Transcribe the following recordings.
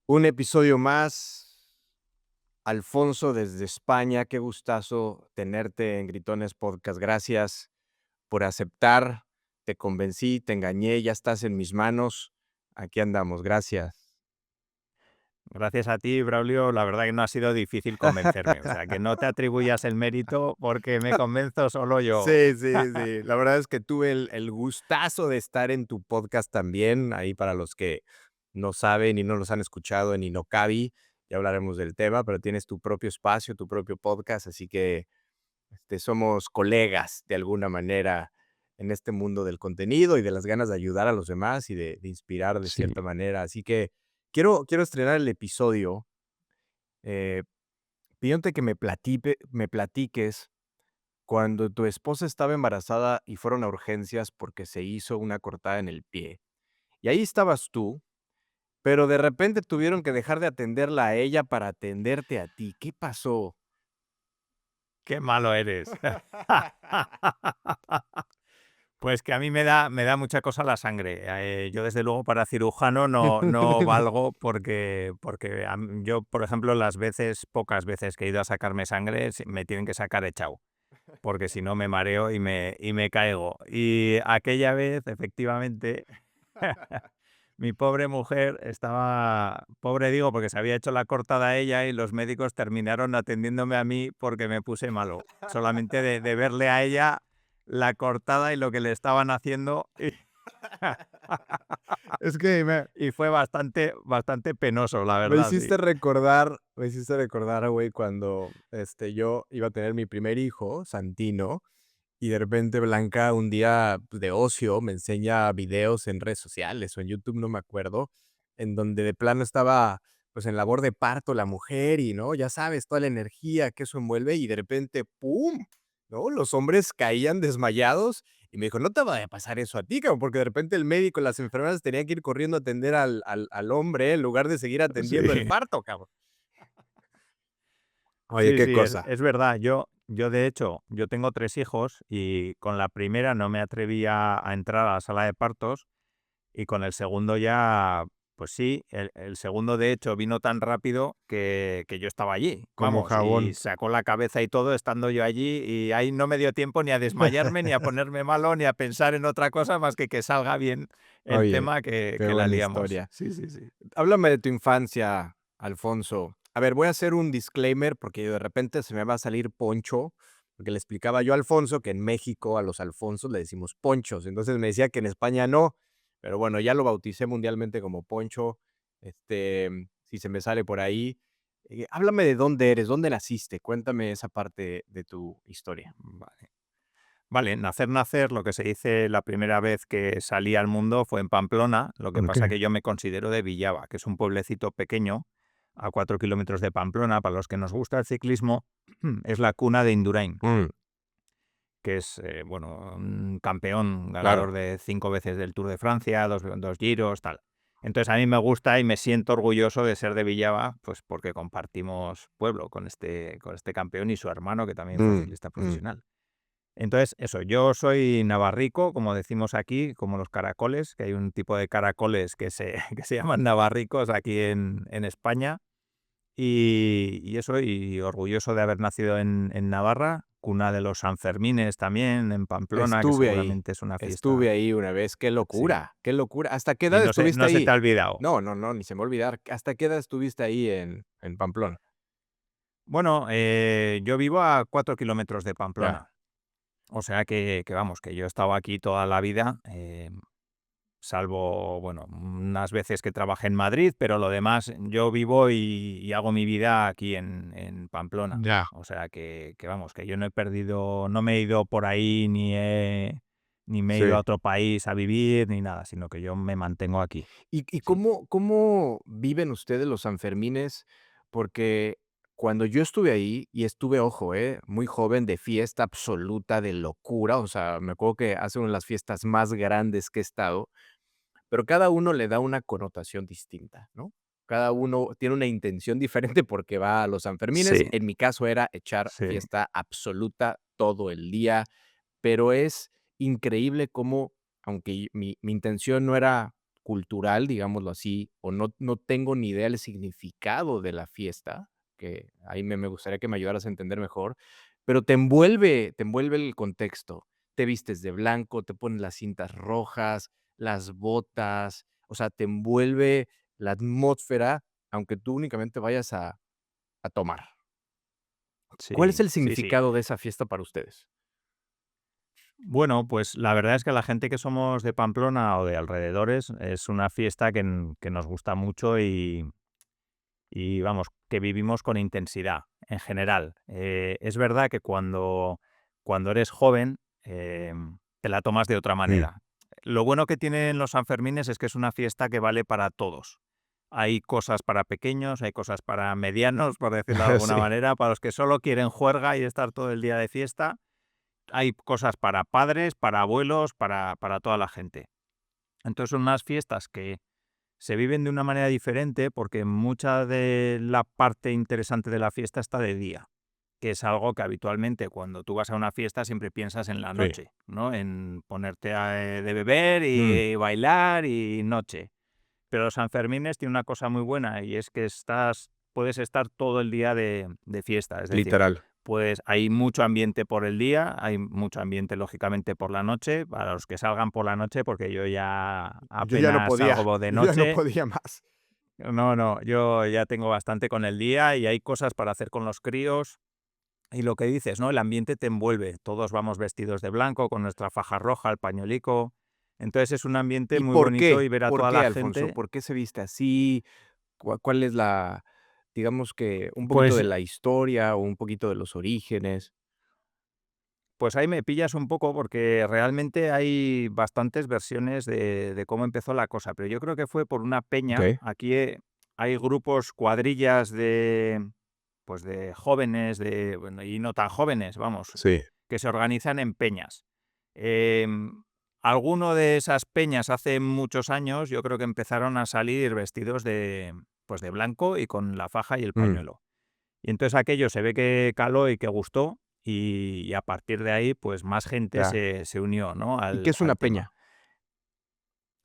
Un episodio más. Alfonso desde España, qué gustazo tenerte en Gritones Podcast. Gracias por aceptar. Te convencí, te engañé, ya estás en mis manos. Aquí andamos, gracias. Gracias a ti, Braulio. La verdad que no ha sido difícil convencerme. O sea, que no te atribuyas el mérito porque me convenzo solo yo. Sí, sí, sí. La verdad es que tuve el gustazo de estar en tu podcast también. Ahí para los que no saben y no los han escuchado en Inocabi, ya hablaremos del tema, pero tienes tu propio espacio, tu propio podcast, así que somos colegas de alguna manera en este mundo del contenido y de las ganas de ayudar a los demás y de inspirar de Sí. cierta manera. Así que quiero estrenar el episodio eh, pidiéndote que me platiques cuando tu esposa estaba embarazada y fueron a urgencias porque se hizo una cortada en el pie. Y ahí estabas tú, pero de repente tuvieron que dejar de atenderla a ella para atenderte a ti. ¿Qué pasó? Qué malo eres. Pues que a mí me da mucha cosa la sangre. Yo, desde luego, para cirujano no valgo porque yo, por ejemplo, pocas veces que he ido a sacarme sangre, me tienen que sacar echado, porque si no me mareo y me caigo. Y aquella vez, efectivamente, mi pobre mujer estaba, pobre digo, porque se había hecho la cortada a ella y los médicos terminaron atendiéndome a mí porque me puse malo, solamente de verle a ella la cortada y lo que le estaban haciendo. Es que Y fue bastante, bastante penoso, la me verdad, sí. hiciste recordar, güey, cuando, yo iba a tener mi primer hijo, Santino, y de repente Blanca un día, pues, de ocio me enseña videos en redes sociales o en YouTube, no me acuerdo, en donde de plano estaba, pues, en labor de parto la mujer y, ¿no? Ya sabes, toda la energía que eso envuelve y de repente, ¡pum!, ¿no? Los hombres caían desmayados y me dijo: "No te vaya a pasar eso a ti, cabrón", porque de repente el médico, las enfermeras tenían que ir corriendo a atender al hombre en lugar de seguir atendiendo el Sí, parto, cabrón. Oye, sí, qué sí, es, cosa. es verdad. Yo, de hecho, yo tengo 3 hijos y con la primera no me atreví a entrar a la sala de partos. Y con el segundo ya, pues sí, el segundo, de hecho, vino tan rápido que yo estaba allí, Como vamos, y jabón. sacó la cabeza y todo estando yo allí, y ahí no me dio tiempo ni a desmayarme, ni a ponerme malo, ni a pensar en otra cosa más que salga bien el Oye, tema que qué que la buena liamos. historia. Sí, sí, sí. Háblame de tu infancia, Alfonso. A ver, voy a hacer un disclaimer porque de repente se me va a salir Poncho, porque le explicaba yo a Alfonso que en México a los Alfonsos le decimos ponchos. Entonces me decía que en España no, pero bueno, ya lo bauticé mundialmente como Poncho. Si se me sale por ahí. Háblame de dónde eres, dónde naciste. Cuéntame esa parte de tu historia. Vale. Vale, nacer, lo que se dice, la primera vez que salí al mundo fue en Pamplona. Lo que pasa Okey. que yo me considero de Villava, que es un pueblecito pequeño a 4 kilómetros de Pamplona. Para los que nos gusta el ciclismo, es la cuna de Indurain, Mm, que es, bueno, un campeón, ganador claro. de 5 veces del Tour de Francia, dos Giros, tal. Entonces, a mí me gusta y me siento orgulloso de ser de Villava, pues porque compartimos pueblo con este campeón y su hermano, que también fue Mm, ciclista mm. profesional. Entonces, eso, yo soy navarrico, como decimos aquí, como los caracoles, que hay un tipo de caracoles que se, que se llaman navarricos aquí en España. Y eso, y orgulloso de haber nacido en Navarra, cuna de los Sanfermines también, en Pamplona, que seguramente es una Estuve fiesta. ahí una vez, qué Sí. locura, qué locura. ¿Hasta qué Y edad no se, estuviste no se te ahí? ha olvidado. No, no, no, ni se me va a olvidar. ¿Hasta qué edad estuviste ahí en Pamplona? Bueno, yo vivo a 4 kilómetros de Ya. Pamplona. O sea que vamos, que yo he estado aquí toda la vida. Salvo, bueno, unas veces que trabajé en Madrid, pero lo demás, yo vivo y hago mi vida aquí en Pamplona. Ya. O sea que vamos, que yo no he perdido, no me he ido por ahí, ni me he ido a Sí. otro país a vivir, ni nada, sino que yo me mantengo aquí. ¿Y Sí. cómo viven ustedes los Sanfermines? Porque cuando yo estuve ahí, y estuve, ojo, muy joven, de fiesta absoluta, de locura, o sea, me acuerdo que hace una de las fiestas más grandes que he estado. Pero cada uno le da una connotación distinta, ¿no? Cada uno tiene una intención diferente porque va a los Sanfermines. Sí, En mi caso era echar sí. fiesta absoluta todo el día, pero es increíble cómo, aunque mi intención no era cultural, digámoslo así, o no tengo ni idea del significado de la fiesta, que ahí me gustaría que me ayudaras a entender mejor, pero te envuelve el contexto. Te vistes de blanco, te pones las cintas rojas, las botas, o sea, te envuelve la atmósfera, aunque tú únicamente vayas a tomar. ¿Cuál es Sí, el sí, sí. significado de esa fiesta para ustedes? Bueno, pues la verdad es que la gente que somos de Pamplona o de alrededores es una fiesta que nos gusta mucho y vamos, que vivimos con intensidad en general. Es verdad que cuando eres joven te la tomas de otra Mm. manera. Lo bueno que tienen los Sanfermines es que es una fiesta que vale para todos. Hay cosas para pequeños, hay cosas para medianos, por decirlo de alguna Sí, manera, para los que solo quieren juerga y estar todo el día de fiesta. Hay cosas para padres, para abuelos, para toda la gente. Entonces son unas fiestas que se viven de una manera diferente porque mucha de la parte interesante de la fiesta está de día, que es algo que habitualmente cuando tú vas a una fiesta siempre piensas en la sí. noche, ¿no? En ponerte de beber Mm, y bailar y noche. Pero los Sanfermines tiene una cosa muy buena y es que puedes estar todo el día de fiesta, es decir, literal. pues hay mucho ambiente por el día, hay mucho ambiente lógicamente por la noche, para los que salgan por la noche, porque yo ya Yo ya no apenas podía, salgo de yo ya no noche. podía más. No, no, yo ya tengo bastante con el día y hay cosas para hacer con los críos. Y lo que dices, ¿no? El ambiente te envuelve. Todos vamos vestidos de blanco, con nuestra faja roja, el pañuelico. Entonces es un ambiente ¿Y muy por bonito qué? y ver a ¿Por toda qué, la Alfonso? gente. ¿Por qué se viste así? ¿Cuál es la, digamos que un poquito de Pues, la historia o un poquito de los orígenes? pues ahí me pillas un poco porque realmente hay bastantes versiones de cómo empezó la cosa, pero yo creo que fue por una peña. Okey. Aquí hay grupos, cuadrillas pues de jóvenes, bueno, y no tan jóvenes, vamos, Sí. que se organizan en peñas. Alguno de esas peñas hace muchos años, yo creo que empezaron a salir vestidos pues de blanco y con la faja y el Mm. pañuelo. Y entonces aquello se ve que caló y que gustó, y a partir de ahí, pues más gente Ya. se unió, ¿no? ¿Y qué es una Al peña? tema.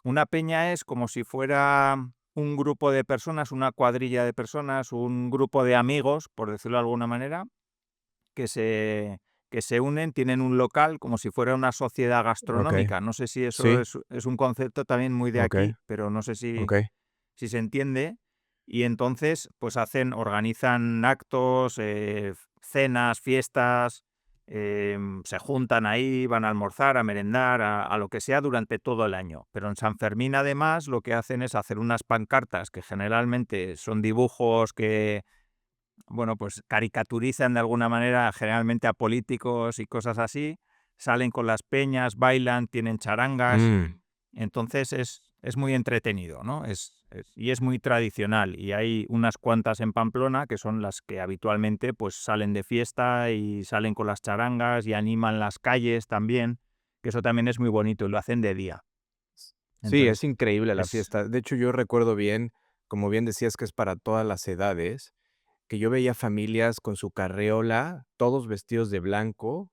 Una peña es como si fuera un grupo de personas, una cuadrilla de personas, un grupo de amigos, por decirlo de alguna manera, que se unen, tienen un local como si fuera una sociedad Okey. gastronómica. No sé si eso Sí. es un concepto también muy de Okey, aquí, pero no sé okey. si se entiende. Y entonces, pues organizan actos, cenas, fiestas, se juntan ahí, van a almorzar, a merendar, a lo que sea durante todo el año. Pero en San Fermín, además, lo que hacen es hacer unas pancartas que generalmente son dibujos que, bueno, pues caricaturizan de alguna manera generalmente a políticos y cosas así. Salen con las peñas, bailan, tienen charangas. Mm. Entonces es muy entretenido, ¿no? Y es muy tradicional. Y hay unas cuantas en Pamplona que son las que habitualmente pues salen de fiesta y salen con las charangas y animan las calles también, que eso también es muy bonito y lo hacen de día. Sí, es Entonces, increíble la es fiesta. De hecho, yo recuerdo bien, como bien decías que es para todas las edades, que yo veía familias con su carreola, todos vestidos de blanco,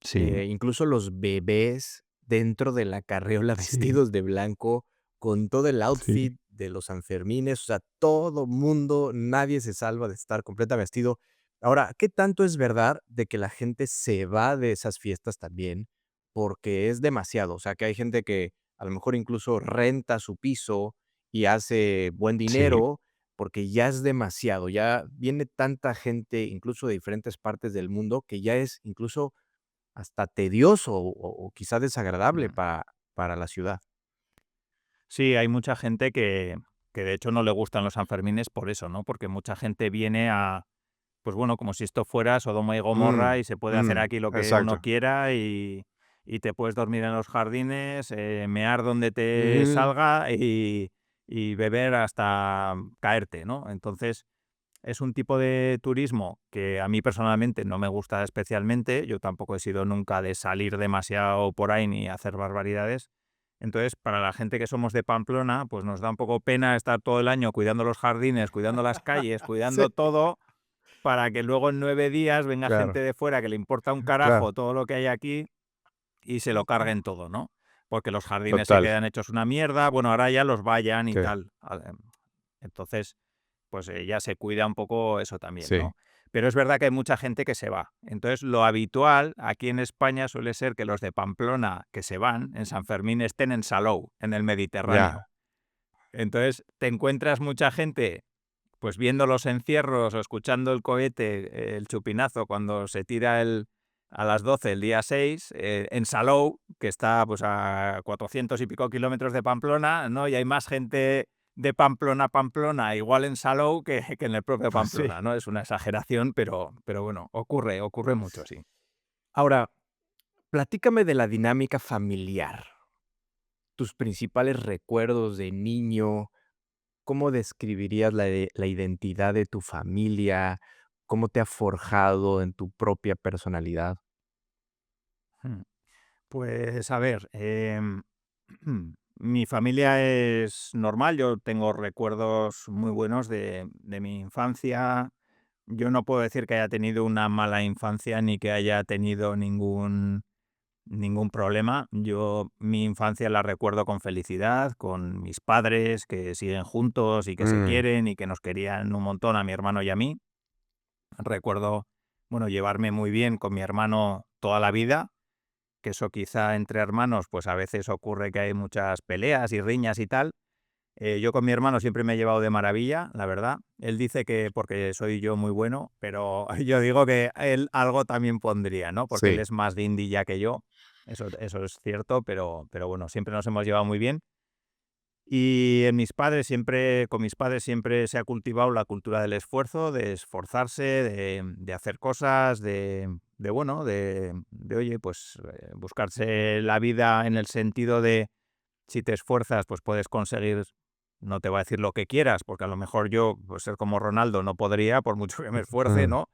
sí, incluso los bebés dentro de la carreola sí, vestidos de blanco, con todo el sí. outfit de los Sanfermines, o sea, todo mundo, nadie se salva de estar completamente vestido. Ahora, ¿qué tanto es verdad de que la gente se va de esas fiestas también porque es demasiado? O sea, que hay gente que a lo mejor incluso renta su piso y hace buen Sí. dinero porque ya es demasiado, ya viene tanta gente, incluso de diferentes partes del mundo, que ya es incluso hasta tedioso o quizá desagradable Mm. para la ciudad. Sí, hay mucha gente que de hecho no le gustan los Sanfermines por eso, ¿no? Porque mucha gente viene pues bueno, como si esto fuera Sodoma y Gomorra y se puede hacer aquí lo que uno Exacto. quiera y te puedes dormir en los jardines, mear donde te Ujú. salga y beber hasta caerte, ¿no? Entonces, es un tipo de turismo que a mí personalmente no me gusta especialmente. Yo tampoco he sido nunca de salir demasiado por ahí ni hacer barbaridades. Entonces, para la gente que somos de Pamplona, pues nos da un poco pena estar todo el año cuidando los jardines, cuidando las calles, Sí, cuidando todo, para que luego en 9 días venga gente claro, de fuera que le importa un carajo claro. todo lo que hay aquí y se lo carguen todo, ¿no? porque los jardines se Total. quedan hechos una mierda. Bueno, ahora ya los vallan y Sí, tal. Entonces, pues ya se cuida un poco eso también, sí. ¿no? Pero es verdad que hay mucha gente que se va. Entonces, lo habitual aquí en España suele ser que los de Pamplona que se van en San Fermín estén en Salou, en el Ya. Mediterráneo. Entonces, te encuentras mucha gente pues viendo los encierros o escuchando el cohete, el chupinazo cuando se tira a las 12 el día 6 en Salou, que está pues a 400 y pico kilómetros de Pamplona, ¿no? Y hay más gente de Pamplona a Pamplona igual en Salou que en el propio Pues sí. Pamplona, ¿no? Es una exageración, pero bueno, ocurre mucho, sí. Ahora, platícame de la dinámica familiar. Tus principales recuerdos de niño, ¿cómo describirías la identidad de tu familia? ¿Cómo te ha forjado en tu propia personalidad? Mm. Pues a ver, mi familia es normal, yo tengo recuerdos muy buenos de mi infancia. Yo no puedo decir que haya tenido una mala infancia ni que haya tenido ningún problema. Yo mi infancia la recuerdo con felicidad, con mis padres que siguen juntos y que se Mm, quieren y que nos querían un montón a mi hermano y a mí. Recuerdo, bueno, llevarme muy bien con mi hermano toda la vida, que eso quizá entre hermanos, pues a veces ocurre que hay muchas peleas y riñas y tal. Yo con mi hermano siempre me he llevado de maravilla, la verdad. Él dice que porque soy yo muy bueno, pero yo digo que él algo también pondría, ¿no? Porque él sí. es más indie ya que yo. Eso es cierto, pero bueno, siempre nos hemos llevado muy bien. Y con mis padres siempre se ha cultivado la cultura del esfuerzo, de esforzarse, de hacer cosas, bueno, oye, pues buscarse la vida en el sentido de si te esfuerzas, pues puedes conseguir, no te voy a decir lo que quieras, porque a lo mejor yo, pues ser como Ronaldo no podría, por mucho que me esfuerce, Mm, ¿no?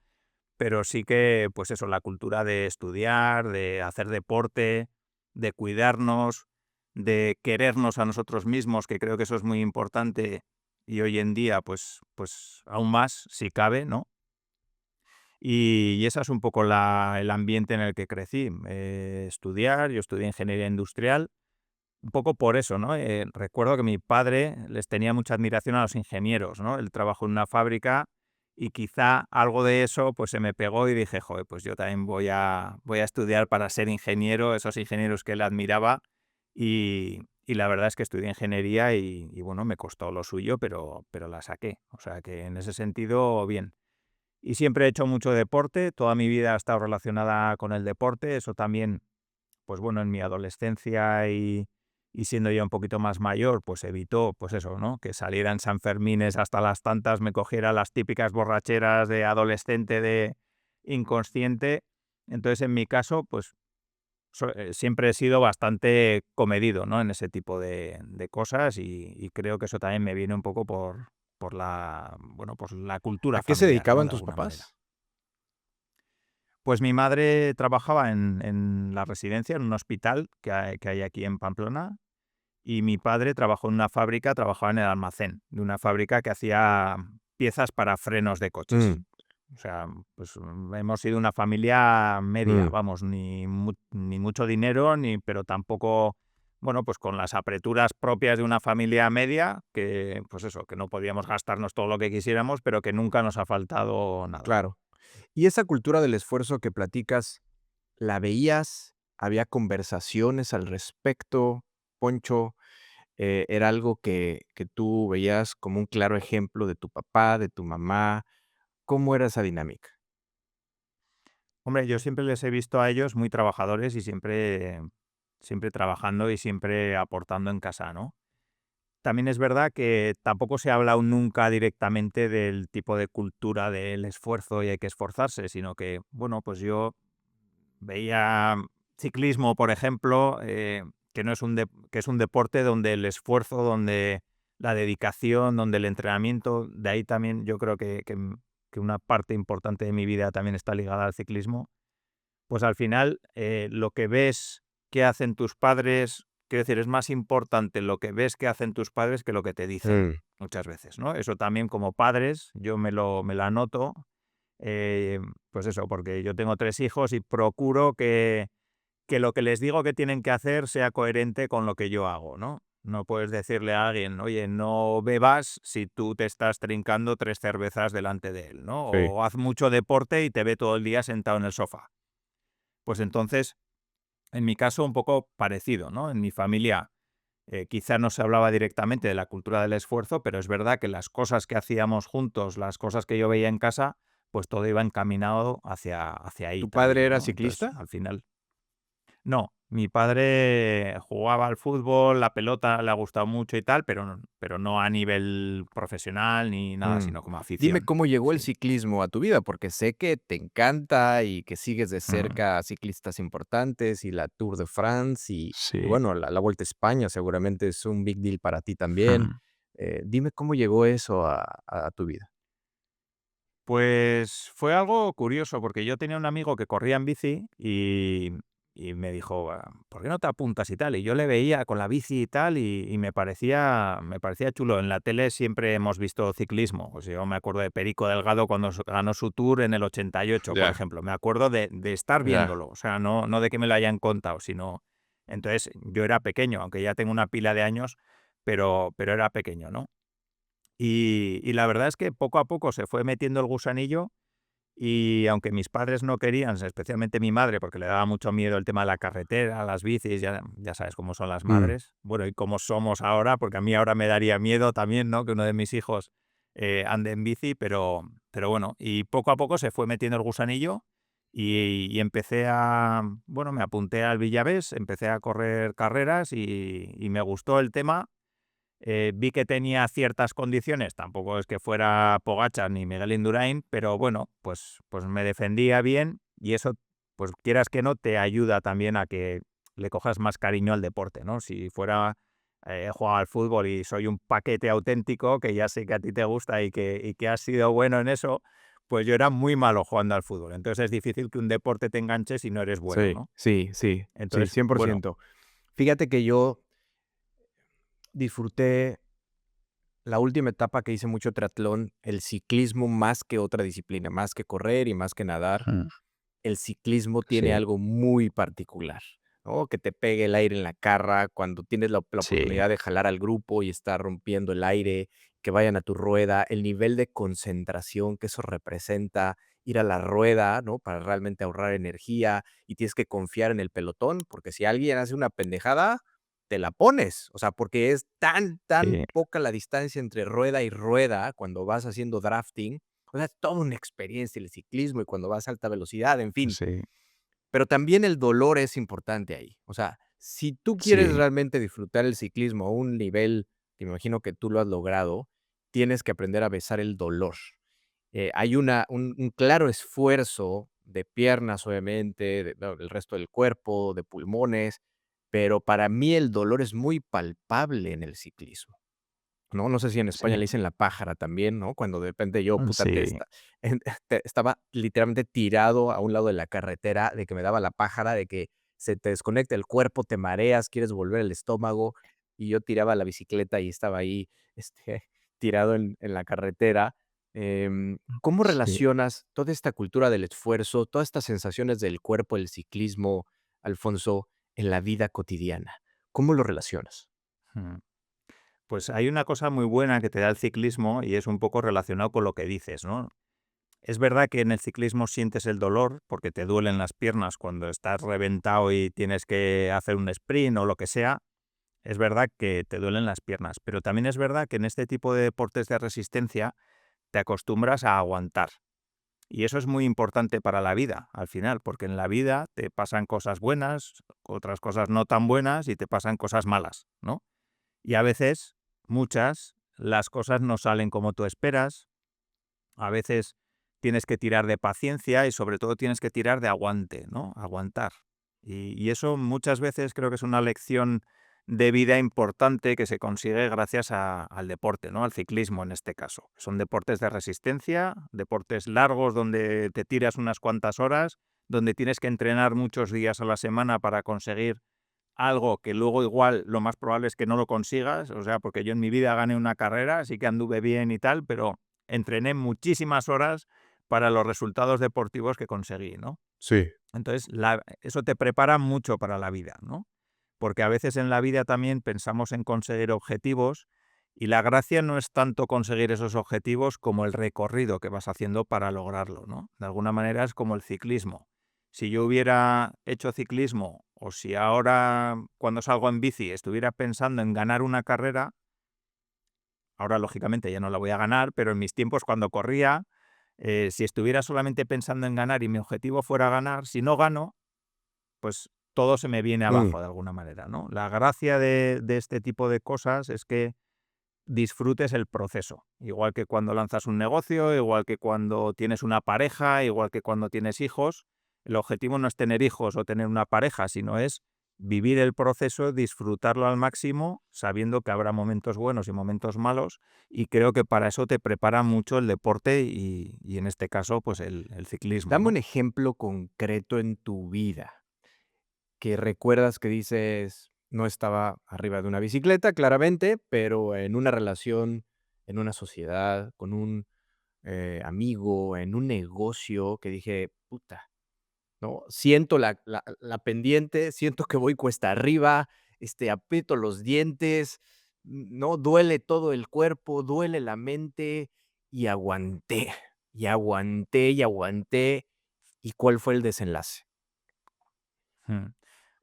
Pero sí que, pues eso, la cultura de estudiar, de hacer deporte, de cuidarnos, de querernos a nosotros mismos, que creo que eso es muy importante y hoy en día, pues aún más, si cabe, ¿no? Y esa es un poco el ambiente en el que crecí. Estudiar, yo estudié ingeniería industrial, un poco por eso, ¿no? Recuerdo que mi padre les tenía mucha admiración a los ingenieros, ¿no? Él trabajó en una fábrica y quizá algo de eso pues se me pegó y dije, joder, pues yo también voy a estudiar para ser ingeniero, esos ingenieros que él admiraba y la verdad es que estudié ingeniería y bueno, me costó lo suyo, pero la saqué. O sea que en ese sentido, bien. Y siempre he hecho mucho deporte, toda mi vida ha estado relacionada con el deporte, eso también pues bueno, en mi adolescencia y siendo ya un poquito más mayor, pues evitó, pues eso, ¿no? Que salieran Sanfermines hasta las tantas, me cogiera las típicas borracheras de adolescente, de inconsciente. Entonces, en mi caso, pues siempre he sido bastante comedido, ¿no? En ese tipo de cosas y creo que eso también me viene un poco bueno, por la ¿a cultura qué se familiar, ¿no? dedicaban De tus alguna manera. papás? Pues mi madre trabajaba en la residencia, en un hospital que hay aquí en Pamplona, y mi padre trabajó en una fábrica, trabajaba en el almacén de una fábrica que hacía piezas para frenos de coches. Mm, O sea, pues hemos sido una familia media, mm, vamos, ni mucho dinero, pero tampoco, bueno, pues con las apreturas propias de una familia media, que pues eso, que no podíamos gastarnos todo lo que quisiéramos, pero que nunca nos ha faltado nada. claro. ¿Y esa cultura del esfuerzo que platicas, la veías? ¿Había conversaciones al respecto, Poncho? ¿Era algo que tú veías como un claro ejemplo de tu papá, de tu mamá? ¿Cómo era esa dinámica? Hombre, yo siempre les he visto a ellos muy trabajadores y siempre trabajando y siempre aportando en casa, ¿no? También es verdad que tampoco se ha hablado nunca directamente del tipo de cultura del esfuerzo y hay que esforzarse, sino que, bueno, pues yo veía ciclismo, por ejemplo, que no es que es un deporte donde el esfuerzo, donde la dedicación, donde el entrenamiento, de ahí también yo creo que una parte importante de mi vida también está ligada al ciclismo pues al final, lo que ves que hacen tus padres, quiero decir, es más importante lo que ves que hacen tus padres que lo que te dicen Mm, muchas veces, ¿no? Eso también como padres, yo me lo anoto, pues eso, porque yo tengo 3 hijos y procuro que que lo que les digo que tienen que hacer sea coherente con lo que yo hago, ¿no? No puedes decirle a alguien, oye, no bebas si tú te estás trincando 3 cervezas delante de él, ¿no? Sí. O haz mucho deporte y te ve todo el día sentado en el sofá. Pues entonces, en mi caso, un poco parecido, ¿no? En mi familia, quizá no se hablaba directamente de la cultura del esfuerzo, pero es verdad que las cosas que hacíamos juntos, las cosas que yo veía en casa, pues todo iba encaminado hacia ahí ¿Tu padre también, era ¿no? Entonces, ciclista? al final no, mi padre jugaba al fútbol, la pelota le ha gustado mucho y tal, pero no a nivel profesional ni nada, Mm. sino como Dime afición. cómo llegó el Sí. ciclismo a tu vida, porque sé que te encanta y que sigues de Mm, cerca a ciclistas importantes y la Tour de France y sí. bueno, la Vuelta a España seguramente es un big deal para ti también. Mm. Dime cómo llegó eso a tu vida. Pues fue algo curioso, porque yo tenía un amigo que corría en bici y me dijo: ¿por qué no te apuntas y tal?". Y yo le veía con la bici y tal, y me parecía chulo. En la tele siempre hemos visto ciclismo. Pues yo me acuerdo de Perico Delgado cuando ganó su Tour en el 88, por Ya, ejemplo. Me acuerdo de estar ya. viéndolo, o sea, no de que me lo hayan contado, sino... Entonces, yo era pequeño, aunque ya tengo una pila de años, pero era pequeño, ¿no? Y la verdad es que poco a poco se fue metiendo el gusanillo y aunque mis padres no querían, especialmente mi madre, porque le daba mucho miedo el tema de la carretera, las bicis, ya sabes cómo son las Mm, madres, bueno, y cómo somos ahora, porque a mí ahora me daría miedo también, ¿no? Que uno de mis hijos ande en bici, pero bueno, y poco a poco se fue metiendo el gusanillo y empecé bueno, me apunté al Villavés, empecé a correr carreras y me gustó el tema. Vi que tenía ciertas condiciones, tampoco es que fuera Pogačar ni Miguel Indurain, pero bueno, pues me defendía bien y eso, pues quieras que no, te ayuda también a que le cojas más cariño al deporte, ¿no? Si fuera, he jugado al fútbol y soy un paquete auténtico, que ya sé que a ti te gusta y que has sido bueno en eso, pues yo era muy malo jugando al fútbol. Entonces es difícil que un deporte te enganche si no eres bueno, sí, ¿no? sí, sí, sí, Entonces, bueno, 100%. Fíjate que yo disfruté la última etapa que hice mucho triatlón, el ciclismo más que otra disciplina, más que correr y más que nadar. mm, El ciclismo tiene sí, algo muy particular, ¿no? Que te pegue el aire en la cara cuando tienes la sí, oportunidad de jalar al grupo y estar rompiendo el aire, que vayan a tu rueda, el nivel de concentración que eso representa, ir a la rueda, ¿no? Para realmente ahorrar energía y tienes que confiar en el pelotón, porque si alguien hace una pendejada, te la pones, o sea, porque es tan sí, poca la distancia entre rueda y rueda cuando vas haciendo drafting, o sea, es toda una experiencia el ciclismo y cuando vas a alta velocidad, en fin. sí, Pero también el dolor es importante ahí. O sea, si tú quieres sí. realmente disfrutar el ciclismo a un nivel que me imagino que tú lo has logrado, tienes que aprender a besar el dolor. Hay un claro esfuerzo de piernas, obviamente, bueno, del resto del cuerpo, de pulmones, pero para mí el dolor es muy palpable en el ciclismo. No sé si en España Sí, le dicen la pájara también, ¿no? Cuando de repente yo, puta, sí, en estaba literalmente tirado a un lado de la carretera, de que me daba la pájara, de que se te desconecta el cuerpo, te mareas, quieres volver el estómago, y yo tiraba la bicicleta y estaba ahí, tirado en la carretera. ¿Cómo sí. relacionas toda esta cultura del esfuerzo, todas estas sensaciones del cuerpo, el ciclismo, Alfonso, en la vida cotidiana? ¿Cómo lo relacionas? Mm. Pues hay una cosa muy buena que te da el ciclismo y es un poco relacionado con lo que dices, ¿no? Es verdad que en el ciclismo sientes el dolor porque te duelen las piernas cuando estás reventado y tienes que hacer un sprint o lo que sea. Es verdad que te duelen las piernas, pero también es verdad que en este tipo de deportes de resistencia te acostumbras a aguantar. Y eso es muy importante para la vida, al final, porque en la vida te pasan cosas buenas, otras cosas no tan buenas y te pasan cosas malas, ¿no? Y a veces, muchas, las cosas no salen como tú esperas, a veces tienes que tirar de paciencia y sobre todo tienes que tirar de aguante, ¿no? Aguantar. Y eso muchas veces creo que es una lección de vida importante que se consigue gracias al deporte, ¿no? Al ciclismo en este caso. Son deportes de resistencia, deportes largos donde te tiras unas cuantas horas, donde tienes que entrenar muchos días a la semana para conseguir algo que luego igual lo más probable es que no lo consigas, o sea, porque yo en mi vida gané una carrera, sí que anduve bien y tal, pero entrené muchísimas horas para los resultados deportivos que conseguí, ¿no? Sí. Entonces, eso te prepara mucho para la vida, ¿no? Porque a veces en la vida también pensamos en conseguir objetivos y la gracia no es tanto conseguir esos objetivos como el recorrido que vas haciendo para lograrlo, ¿no? De alguna manera es como el ciclismo. Si yo hubiera hecho ciclismo o si ahora cuando salgo en bici estuviera pensando en ganar una carrera, ahora lógicamente ya no la voy a ganar, pero en mis tiempos cuando corría, si estuviera solamente pensando en ganar y mi objetivo fuera ganar, si no gano, pues todo se me viene Mm, abajo de alguna manera, ¿no? La gracia de este tipo de cosas es que disfrutes el proceso, igual que cuando lanzas un negocio, igual que cuando tienes una pareja, igual que cuando tienes hijos. El objetivo no es tener hijos o tener una pareja, sino es vivir el proceso, disfrutarlo al máximo, sabiendo que habrá momentos buenos y momentos malos, y creo que para eso te prepara mucho el deporte y en este caso, pues el ciclismo, dame un ¿no? ejemplo concreto en tu vida que recuerdas que dices, no estaba arriba de una bicicleta, claramente, pero en una relación, en una sociedad, con un, amigo, en un negocio que dije: "Puta". ¿No? Siento la pendiente, siento que voy cuesta arriba, aprieto los dientes, ¿no? Duele todo el cuerpo, duele la mente, y aguanté, y aguanté, y aguanté. ¿Y cuál fue el desenlace? Mm.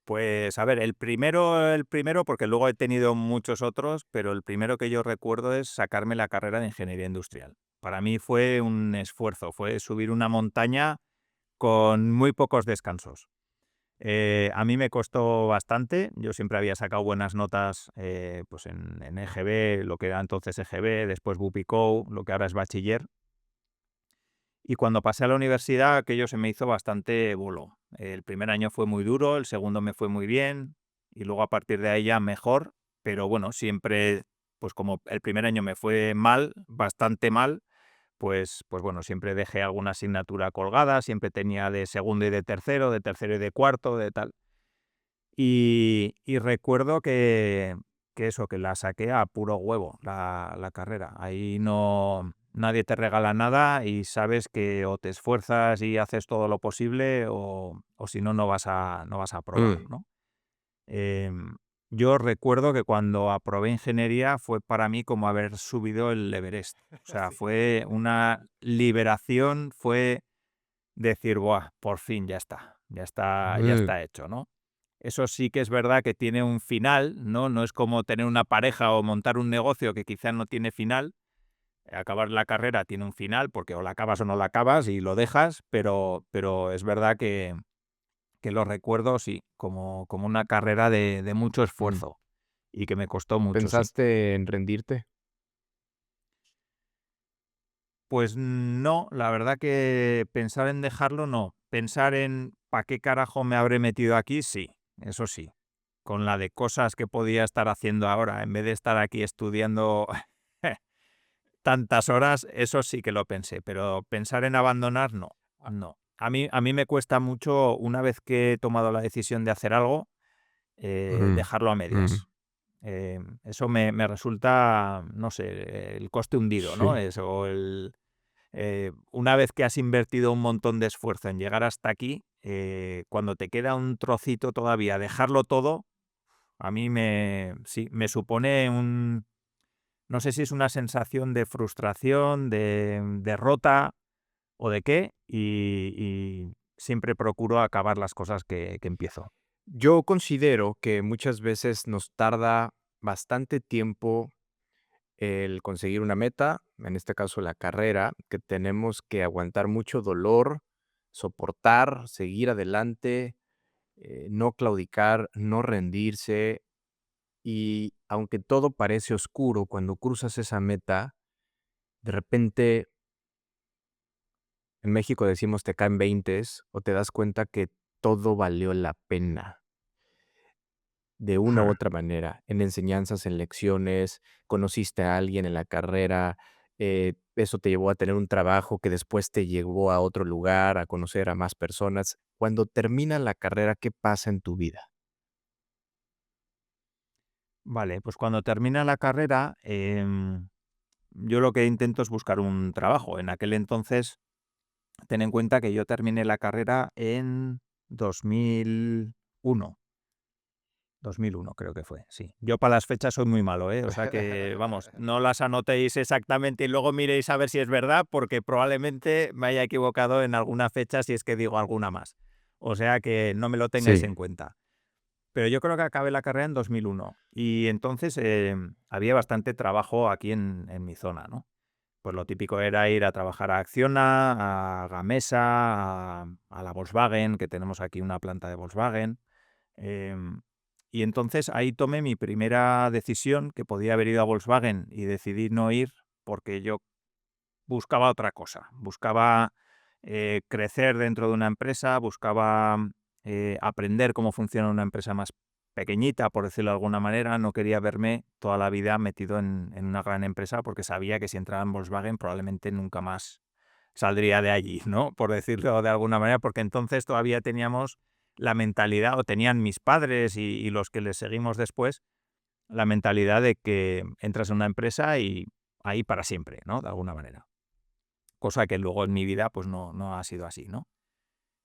Pues, a ver, el primero, porque luego he tenido muchos otros, pero el primero que yo recuerdo es sacarme la carrera de ingeniería industrial. Para mí fue un esfuerzo, fue subir una montaña con muy pocos descansos. A mí me costó bastante, yo siempre había sacado buenas notas pues en EGB, lo que era entonces EGB, después Bupico, lo que ahora es bachiller, y cuando pasé a la universidad, aquello se me hizo bastante bolo. El primer año fue muy duro, el segundo me fue muy bien, y luego a partir de ahí ya mejor, pero bueno, siempre, pues como el primer año me fue mal, bastante mal, pues bueno, siempre dejé alguna asignatura colgada, siempre tenía de segundo y de tercero y de cuarto, de tal. Y recuerdo que eso, que la saqué a puro huevo, la carrera. Ahí no nadie te regala nada y sabes que o te esfuerzas y haces todo lo posible o si no, no vas a aprobar, Mm, ¿no? Em, yo recuerdo que cuando aprobé ingeniería fue para mí como haber subido el Everest. O sea, sí. fue una liberación, fue decir: "Buah, por fin ya Mm, está hecho", ¿no? Eso sí que es verdad que tiene un final, ¿no? No es como tener una pareja o montar un negocio que quizás no tiene final. Acabar la carrera tiene un final, porque o la acabas o no la acabas y lo dejas, pero es verdad que lo recuerdo, sí, como una carrera de mucho mm. esfuerzo y que me costó mucho, sí. ¿Pensaste en rendirte? Pues no, la verdad que pensar en dejarlo no. Pensar en ¿para qué carajo me habré metido aquí? Sí, eso sí. Con la de cosas que podía estar haciendo ahora, en vez de estar aquí estudiando tantas horas, eso sí que lo pensé, pero pensar en abandonar, no, Ah, no. A mí me cuesta mucho, una vez que he tomado la decisión de hacer algo, mm, dejarlo a mm. medias. Eso me resulta, no sé, el coste hundido, ¿no? Sí. Eso, una vez que has invertido un montón de esfuerzo en llegar hasta aquí, cuando te queda un trocito todavía, dejarlo todo, a mí sí, me supone no sé si es una sensación de frustración, de derrota o de qué, y siempre procuro acabar las cosas que empiezo. Yo considero que muchas veces nos tarda bastante tiempo el conseguir una meta, en este caso la carrera, que tenemos que aguantar mucho dolor, soportar, seguir adelante, no claudicar, no rendirse. Y aunque todo parece oscuro, cuando cruzas esa meta, de repente en México decimos te caen veintes o te das cuenta que todo valió la pena. De una u otra manera, en enseñanzas, en lecciones, conociste a alguien en la carrera, eso te llevó a tener un trabajo que después te llevó a otro lugar, a conocer a más personas. Cuando termina la carrera, ¿qué pasa en tu vida? Vale, pues cuando termina la carrera, yo lo que intento es buscar un trabajo. En aquel entonces ten en cuenta que yo terminé la carrera en 2001. 2001 creo que fue, sí. Yo para las fechas soy muy malo, ¿eh? O sea que, vamos, no las anotéis exactamente y luego miréis a ver si es verdad, porque probablemente me haya equivocado en alguna fecha si es que digo alguna más. O sea que no me lo tengáis Sí. en cuenta. Pero yo creo que acabé la carrera en 2001 y entonces había bastante trabajo aquí en mi zona, ¿no? Pues lo típico era ir a trabajar a Acciona, a Gamesa, a la Volkswagen, que tenemos aquí una planta de Volkswagen. em, y entonces ahí tomé mi primera decisión, que podía haber ido a Volkswagen y decidí no ir porque yo buscaba otra cosa. Buscaba crecer dentro de una empresa, buscaba aprender cómo funciona una empresa más pequeñita, por decirlo de alguna manera. No quería verme toda la vida metido en una gran empresa porque sabía que si entraba en Volkswagen probablemente nunca más saldría de allí, ¿no? Por decirlo de alguna manera, porque entonces todavía teníamos la mentalidad, o tenían mis padres y los que les seguimos después, la mentalidad de que entras en una empresa y ahí para siempre, ¿no? De alguna manera. Cosa que luego en mi vida pues no ha sido así, ¿no?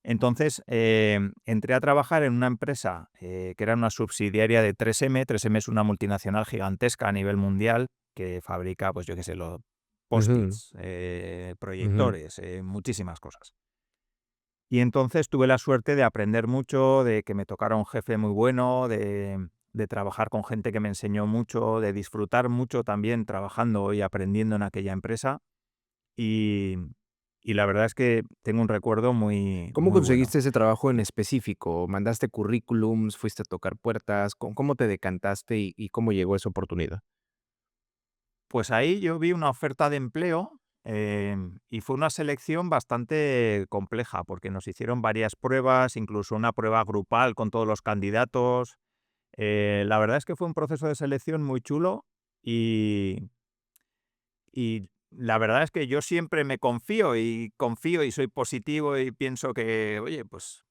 Entonces, entré a trabajar en una empresa que era una subsidiaria de 3M. 3M es una multinacional gigantesca a nivel mundial que fabrica, pues yo qué sé, los Ujú, post-its, ujú. proyectores, muchísimas cosas. Y entonces tuve la suerte de aprender mucho, de que me tocara un jefe muy bueno, de trabajar con gente que me enseñó mucho, de disfrutar mucho también trabajando y aprendiendo en aquella empresa. Y, y la verdad es que tengo un recuerdo muy, ¿Cómo muy bueno. conseguiste ese trabajo en específico? ¿Mandaste currículums? ¿Fuiste a tocar puertas? ¿Cómo te decantaste y cómo llegó esa oportunidad? Pues ahí yo vi una oferta de empleo y fue una selección bastante compleja porque nos hicieron varias pruebas, incluso una prueba grupal con todos los candidatos. La verdad es que fue un proceso de selección muy chulo y, y la verdad es que yo siempre me confío y soy positivo y pienso que, oye, pues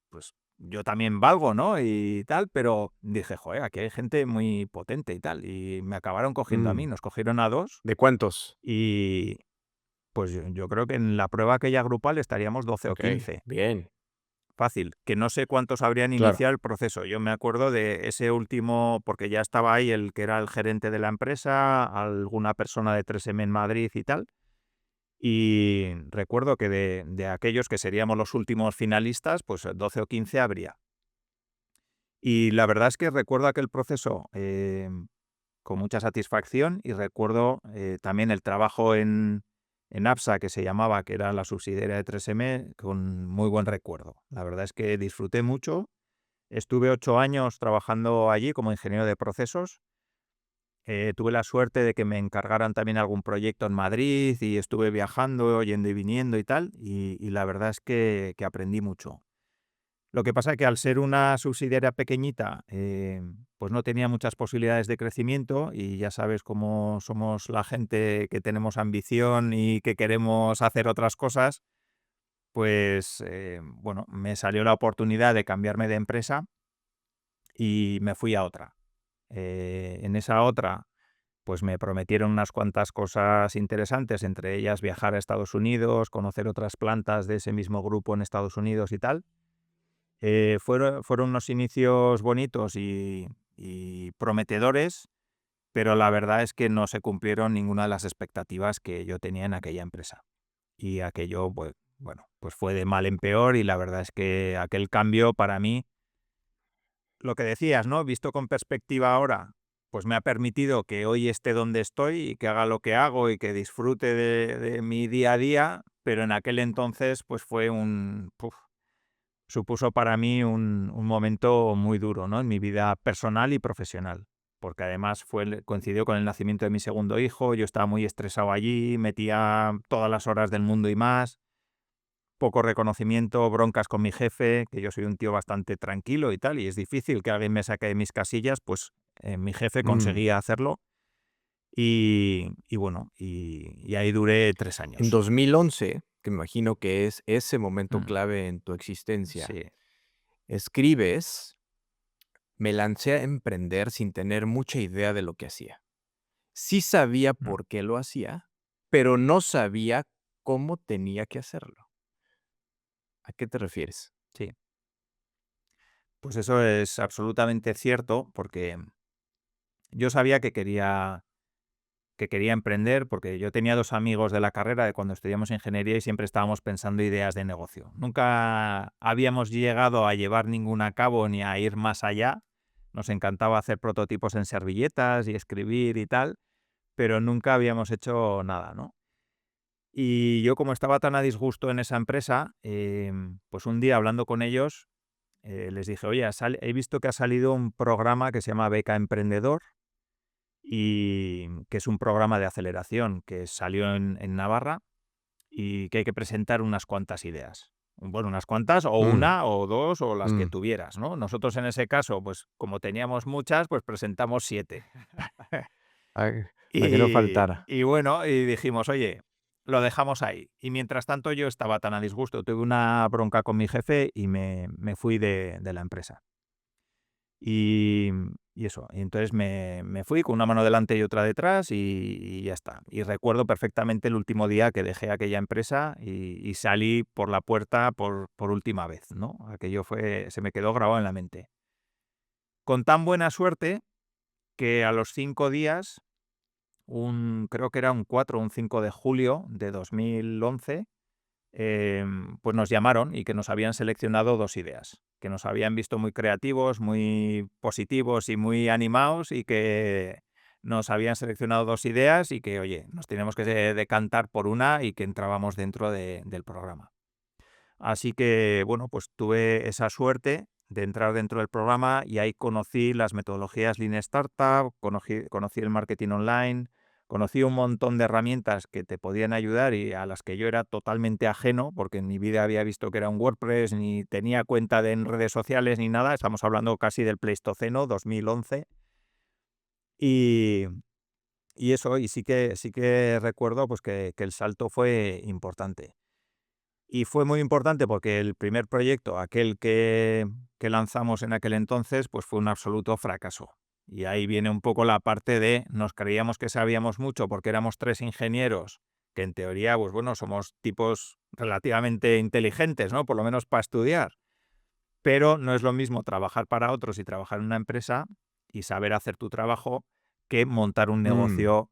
yo también valgo, ¿no? Y tal, pero dije, joder, aquí hay gente muy potente y tal. Y me acabaron cogiendo a mí, Mm, nos cogieron a dos ¿de cuántos? y pues yo creo que en la prueba aquella grupal estaríamos 12 o Okey, 15. bien, Fácil, que no sé cuántos habrían claro. iniciado el proceso. Yo me acuerdo de ese último, porque ya estaba ahí el que era el gerente de la empresa, alguna persona de 3M en Madrid y tal. Y recuerdo que de aquellos que seríamos los últimos finalistas, pues 12 o 15 habría. Y la verdad es que recuerdo aquel proceso con mucha satisfacción y recuerdo también el trabajo en APSA, que se llamaba, que era la subsidiaria de 3M, con muy buen recuerdo. La verdad es que disfruté mucho. Estuve 8 años trabajando allí como ingeniero de procesos. Tuve la suerte de que me encargaran también algún proyecto en Madrid y estuve viajando, yendo y viniendo y tal, y la verdad es que aprendí mucho. Lo que pasa es que al ser una subsidiaria pequeñita, pues no tenía muchas posibilidades de crecimiento y ya sabes cómo somos la gente que tenemos ambición y que queremos hacer otras cosas, pues bueno, me salió la oportunidad de cambiarme de empresa y me fui a otra. En esa otra pues me prometieron unas cuantas cosas interesantes, entre ellas viajar a Estados Unidos, conocer otras plantas de ese mismo grupo en Estados Unidos y tal. Fueron unos inicios bonitos y prometedores, pero la verdad es que no se cumplieron ninguna de las expectativas que yo tenía en aquella empresa. Y aquello, pues, bueno, pues fue de mal en peor y la verdad es que aquel cambio para mí, lo que decías, ¿no? Visto con perspectiva ahora, pues me ha permitido que hoy esté donde estoy y que haga lo que hago y que disfrute de mi día a día, pero en aquel entonces pues fue supuso para mí un momento muy duro, ¿no? En mi vida personal y profesional, porque además coincidió con el nacimiento de mi segundo hijo, yo estaba muy estresado allí, metía todas las horas del mundo y más, poco reconocimiento, broncas con mi jefe, que yo soy un tío bastante tranquilo y tal, y es difícil que alguien me saque de mis casillas, pues mi jefe Mm. conseguía hacerlo y bueno, y ahí duré 3 En años. 2011, que me imagino que es ese momento Mm, clave en tu existencia, sí. escribes: "Me lancé a emprender sin tener mucha idea de lo que hacía. Sí sabía Mm. por qué lo hacía, pero no sabía cómo tenía que hacerlo". ¿A qué te refieres? Sí. Pues eso es absolutamente cierto, porque yo sabía que quería emprender, porque yo tenía 2 amigos de la carrera de cuando estudiamos ingeniería y siempre estábamos pensando ideas de negocio. Nunca habíamos llegado a llevar ninguna a cabo ni a ir más allá. Nos encantaba hacer prototipos en servilletas y escribir y tal, pero nunca habíamos hecho nada, ¿no? Y yo, como estaba tan a disgusto en esa empresa, pues un día hablando con ellos, les dije: "Oye, he visto que ha salido un programa que se llama Beca Emprendedor, y que es un programa de aceleración que salió en Navarra y que hay que presentar unas cuantas ideas. Bueno, unas cuantas, o Mm, una, o dos, o las que mm. tuvieras, ¿no? Nosotros en ese caso, pues como teníamos muchas, pues presentamos 7. Ay, para que no Y, faltara. y bueno, y dijimos, oye, lo dejamos ahí. Y mientras tanto yo estaba tan a disgusto, tuve una bronca con mi jefe y me fui de la empresa. Y eso, y entonces me fui con una mano delante y otra detrás y ya está. Y recuerdo perfectamente el último día que dejé aquella empresa y salí por la puerta por última vez, ¿no? Aquello se me quedó grabado en la mente. Con tan buena suerte que a los 5 días, creo que era un 4 o un 5 de julio de 2011, pues nos llamaron y que nos habían seleccionado 2 ideas, que nos habían visto muy creativos, muy positivos y muy animados, y que nos habían seleccionado 2 ideas y que, oye, nos teníamos que decantar por una y que entrábamos dentro del programa. Así que, bueno, pues tuve esa suerte de entrar dentro del programa y ahí conocí las metodologías Lean Startup, conocí el marketing online, conocí un montón de herramientas que te podían ayudar y a las que yo era totalmente ajeno, porque en mi vida había visto que era un WordPress, ni tenía cuenta en redes sociales ni nada. Estamos hablando casi del Pleistoceno, 2011. Y, y eso, y sí que recuerdo pues que el salto fue importante. Y fue muy importante porque el primer proyecto, aquel que lanzamos en aquel entonces, pues fue un absoluto fracaso. Y ahí viene un poco la parte de nos creíamos que sabíamos mucho porque éramos 3 ingenieros, que en teoría, pues bueno, somos tipos relativamente inteligentes, ¿no? Por lo menos para estudiar. Pero no es lo mismo trabajar para otros y trabajar en una empresa y saber hacer tu trabajo que montar un Mm, negocio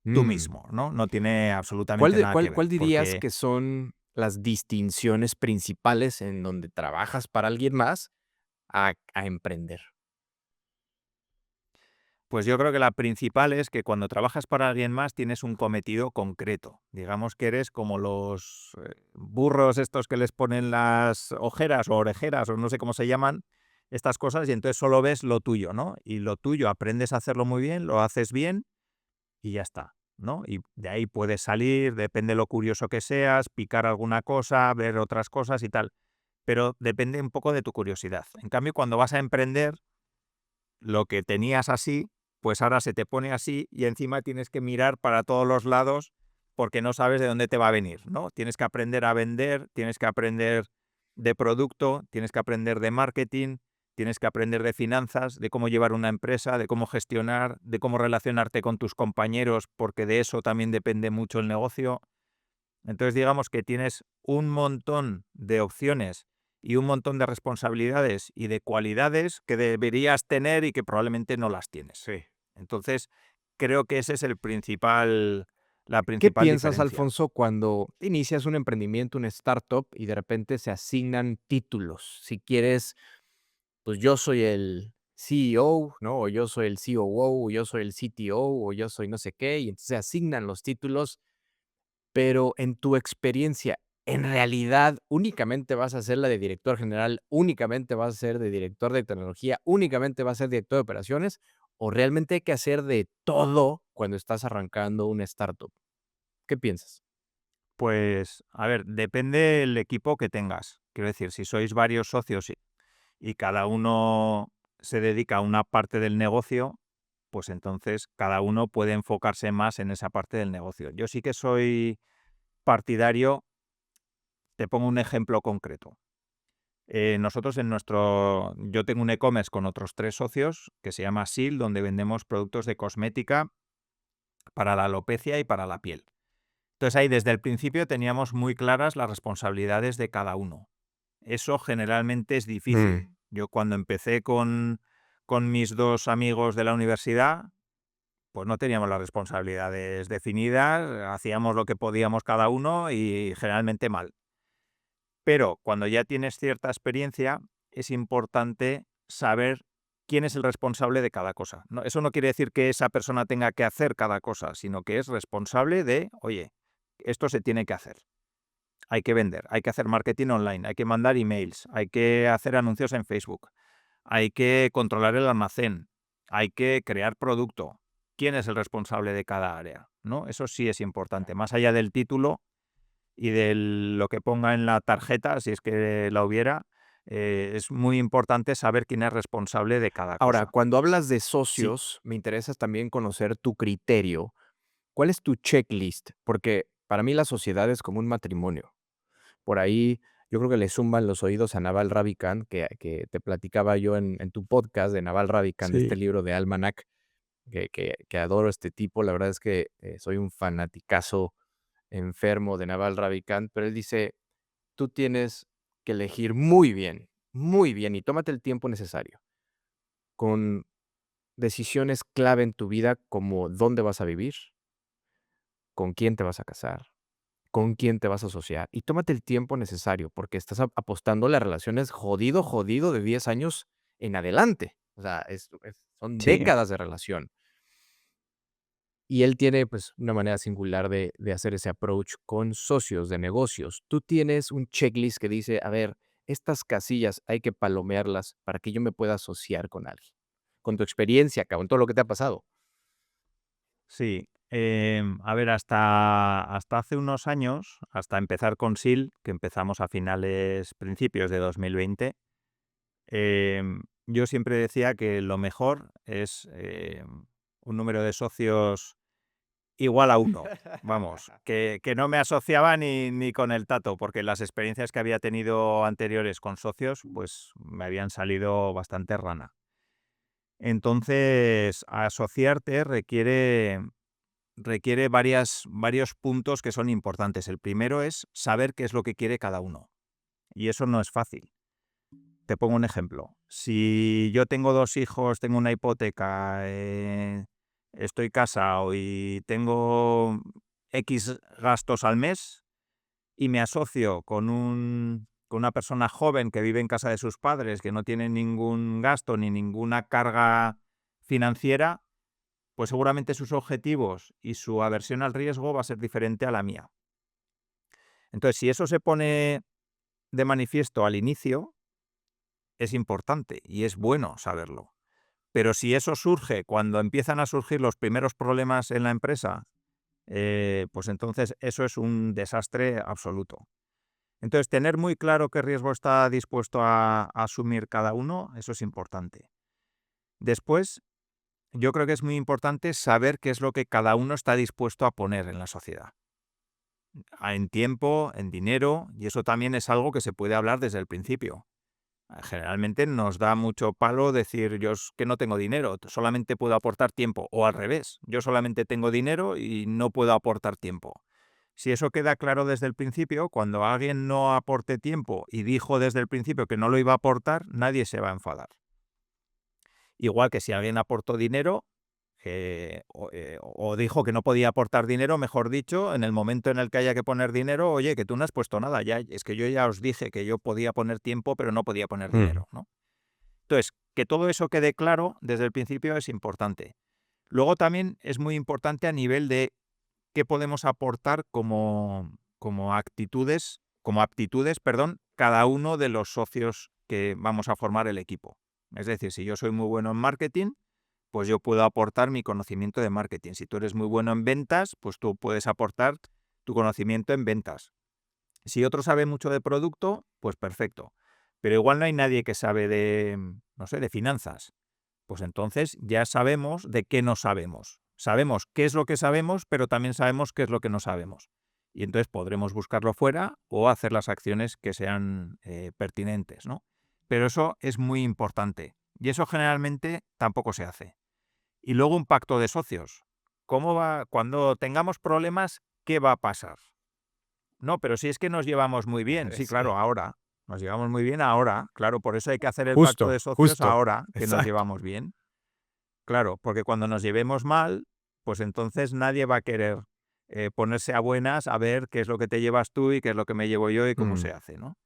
tú mm. mismo, ¿no? No tiene ¿Cuál absolutamente de nada que cuál ver, cuál dirías porque que son las distinciones principales en donde trabajas para alguien más a emprender? pues yo creo que la principal es que cuando trabajas para alguien más tienes un cometido concreto. Digamos que eres como los burros estos que les ponen las ojeras o orejeras o no sé cómo se llaman estas cosas, y entonces solo ves lo tuyo, ¿no? Y lo tuyo aprendes a hacerlo muy bien, lo haces bien y ya está, ¿no? Y de ahí puedes salir, depende lo curioso que seas, picar alguna cosa, ver otras cosas y tal. Pero depende un poco de tu curiosidad. En cambio, cuando vas a emprender, lo que tenías así, pues ahora se te pone así y encima tienes que mirar para todos los lados porque no sabes de dónde te va a venir, ¿no? Tienes que aprender a vender, tienes que aprender de producto, tienes que aprender de marketing, tienes que aprender de finanzas, de cómo llevar una empresa, de cómo gestionar, de cómo relacionarte con tus compañeros, porque de eso también depende mucho el negocio. Entonces, digamos que tienes un montón de opciones y un montón de responsabilidades y de cualidades que deberías tener y que probablemente no las tienes. Sí. Entonces, creo que ese es la ¿Qué principal piensas, diferencia. Alfonso, cuando inicias un emprendimiento, una startup y de repente se asignan títulos? Si quieres, pues yo soy el CEO, ¿no? O yo soy el COO, o yo soy el CTO, o yo soy no sé qué, y entonces se asignan los títulos. Pero en tu experiencia, ¿en realidad únicamente vas a ser la de director general, únicamente vas a ser de director de tecnología, únicamente vas a ser director de operaciones, o realmente hay que hacer de todo cuando estás arrancando una startup? ¿Qué piensas? Pues, a ver, depende el equipo que tengas. Quiero decir, si sois varios socios y cada uno se dedica a una parte del negocio, pues entonces cada uno puede enfocarse más en esa parte del negocio. Yo sí que soy partidario. Te pongo un ejemplo concreto. Nosotros yo tengo un e-commerce con otros 3 socios que se llama SIL, donde vendemos productos de cosmética para la alopecia y para la piel. Entonces ahí desde el principio teníamos muy claras las responsabilidades de cada uno. Eso generalmente es difícil. Mm, Yo cuando empecé con mis 2 amigos de la universidad, pues no teníamos las responsabilidades definidas, hacíamos lo que podíamos cada uno y generalmente mal. Pero cuando ya tienes cierta experiencia, es importante saber quién es el responsable de cada cosa. Eso no quiere decir que esa persona tenga que hacer cada cosa, sino que es responsable de, oye, esto se tiene que hacer. Hay que vender, hay que hacer marketing online, hay que mandar emails, hay que hacer anuncios en Facebook, hay que controlar el almacén, hay que crear producto. ¿Quién es el responsable de cada área? ¿No? Eso sí es importante. Más allá del título, y de lo que ponga en la tarjeta, si es que la hubiera, es muy importante saber quién es responsable de cada Ahora, cosa. cuando hablas de Sí, socios, me interesa también conocer tu criterio. ¿Cuál es tu checklist? Porque para mí la sociedad es como un matrimonio. Por ahí yo creo que le zumban los oídos a Naval Ravikant, que te platicaba yo en tu podcast de Naval Ravikant, de este sí, libro de Almanac, que adoro este tipo. La verdad es que soy un fanaticazo enfermo de Naval Ravikant, pero él dice, tú tienes que elegir muy bien, y tómate el tiempo necesario, con decisiones clave en tu vida como dónde vas a vivir, con quién te vas a casar, con quién te vas a asociar, y tómate el tiempo necesario, porque estás apostando a relaciones jodido, jodido de 10 años en adelante. O sea, son sí. décadas de relación. Y él tiene, pues, una manera singular de hacer ese approach con socios de negocios. Tú tienes un checklist que dice, a ver, estas casillas hay que palomearlas para que yo me pueda asociar con alguien. Con tu experiencia, cabrón, todo lo que te ha pasado. Sí, a ver, hasta hace unos años, hasta empezar con SIL, que empezamos a principios de 2020, yo siempre decía que lo mejor es un número de socios igual a uno. Vamos, que no me asociaba ni con el tato, porque las experiencias que había tenido anteriores con socios, pues me habían salido bastante rana. Entonces, asociarte requiere varios puntos que son importantes. El primero es saber qué es lo que quiere cada uno. Y eso no es fácil. Te pongo un ejemplo. Si yo tengo 2 hijos, tengo una hipoteca, estoy casado y tengo X gastos al mes y me asocio con una persona joven que vive en casa de sus padres, que no tiene ningún gasto ni ninguna carga financiera, pues seguramente sus objetivos y su aversión al riesgo va a ser diferente a la mía. Entonces, si eso se pone de manifiesto al inicio, es importante y es bueno saberlo. Pero si eso surge cuando empiezan a surgir los primeros problemas en la empresa, pues entonces eso es un desastre absoluto. Entonces, tener muy claro qué riesgo está dispuesto a asumir cada uno, eso es importante. Después, yo creo que es muy importante saber qué es lo que cada uno está dispuesto a poner en la sociedad. En tiempo, en dinero, y eso también es algo que se puede hablar desde el principio. Generalmente nos da mucho palo decir yo es que no tengo dinero, solamente puedo aportar tiempo, o al revés, yo solamente tengo dinero y no puedo aportar tiempo. Si eso queda claro desde el principio, cuando alguien no aporte tiempo y dijo desde el principio que no lo iba a aportar, nadie se va a enfadar. Igual que si alguien aportó dinero, o dijo que no podía aportar dinero, mejor dicho, en el momento en el que haya que poner dinero, oye, que tú no has puesto nada, ya, es que yo ya os dije que yo podía poner tiempo, pero no podía poner Mm, dinero, ¿no? Entonces, que todo eso quede claro desde el principio es importante. Luego también es muy importante a nivel de qué podemos aportar como aptitudes, perdón, cada uno de los socios que vamos a formar el equipo. Es decir, si yo soy muy bueno en marketing, pues yo puedo aportar mi conocimiento de marketing. Si tú eres muy bueno en ventas, pues tú puedes aportar tu conocimiento en ventas. Si otro sabe mucho de producto, pues perfecto. Pero igual no hay nadie que sabe de, no sé, de finanzas. Pues entonces ya sabemos de qué no sabemos. Sabemos qué es lo que sabemos, pero también sabemos qué es lo que no sabemos. Y entonces podremos buscarlo fuera o hacer las acciones que sean pertinentes, ¿no? Pero eso es muy importante. Y eso generalmente tampoco se hace. Y luego un pacto de socios. ¿Cómo va? Cuando tengamos problemas, ¿qué va a pasar? No, pero si es que nos llevamos muy bien. Sí, sí. claro, ahora. nos llevamos muy bien ahora, claro, por eso hay que hacer el pacto Justo, de socios justo. ahora que nos Exacto. llevamos bien. Claro, porque cuando nos llevemos mal, pues entonces nadie va a querer ponerse a buenas a ver qué es lo que te llevas tú y qué es lo que me llevo yo y cómo Mm, se hace, ¿no?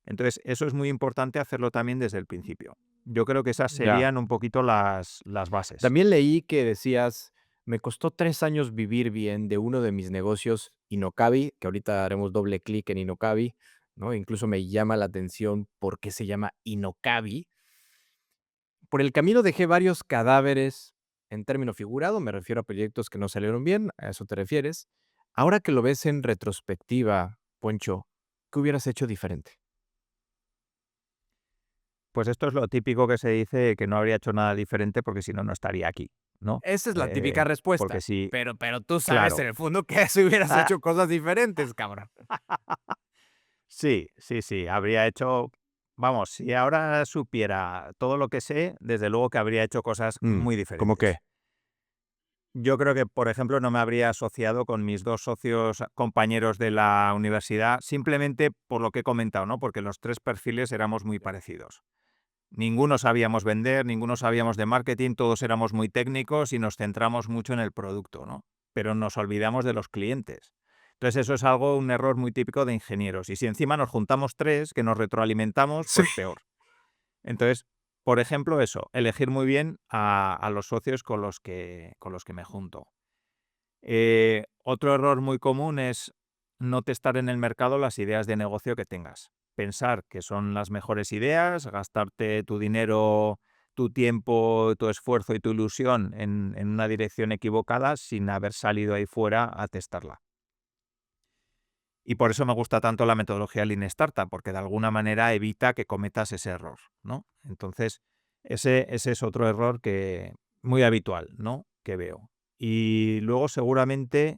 Entonces, eso es muy importante hacerlo también desde el principio. Yo creo que esas ya. serían un poquito las bases. También leí que decías, me costó 3 años vivir bien de uno de mis negocios, Inocabi, que ahorita haremos doble clic en Inocabi, ¿no? Incluso me llama la atención por qué se llama Inocabi. Por el camino dejé varios cadáveres, en término figurado, me refiero a proyectos que no salieron bien, ¿a eso te refieres? Ahora que lo ves en retrospectiva, Poncho, ¿qué hubieras hecho diferente? Pues esto es lo típico que se dice que no habría hecho nada diferente porque si no, no estaría aquí, ¿no? Esa es la típica Porque respuesta, sí, pero tú sabes claro. en el fondo que si hubieras Ah, hecho cosas diferentes, cabrón. sí, sí, sí, habría hecho, vamos, si ahora supiera todo lo que sé, desde luego que habría hecho cosas muy ¿Cómo diferentes. qué? Yo creo que, por ejemplo, no me habría asociado con mis 2 socios compañeros de la universidad, simplemente por lo que he comentado, ¿no? Porque los 3 perfiles éramos muy parecidos. Ninguno sabíamos vender, ninguno sabíamos de marketing, todos éramos muy técnicos y nos centramos mucho en el producto, ¿no? Pero nos olvidamos de los clientes. Entonces, eso es algo, un error muy típico de ingenieros. Y si encima nos juntamos 3 que nos retroalimentamos, Sí. pues peor. Entonces, por ejemplo, eso, elegir muy bien a los socios con los que me junto. Otro error muy común es no testar en el mercado las ideas de negocio que tengas. Pensar que son las mejores ideas, gastarte tu dinero, tu tiempo, tu esfuerzo y tu ilusión en una dirección equivocada sin haber salido ahí fuera a testarla. Y por eso me gusta tanto la metodología Lean Startup, porque de alguna manera evita que cometas ese error, ¿no? Entonces, ese es otro error que muy habitual, ¿no? Que veo. Y luego seguramente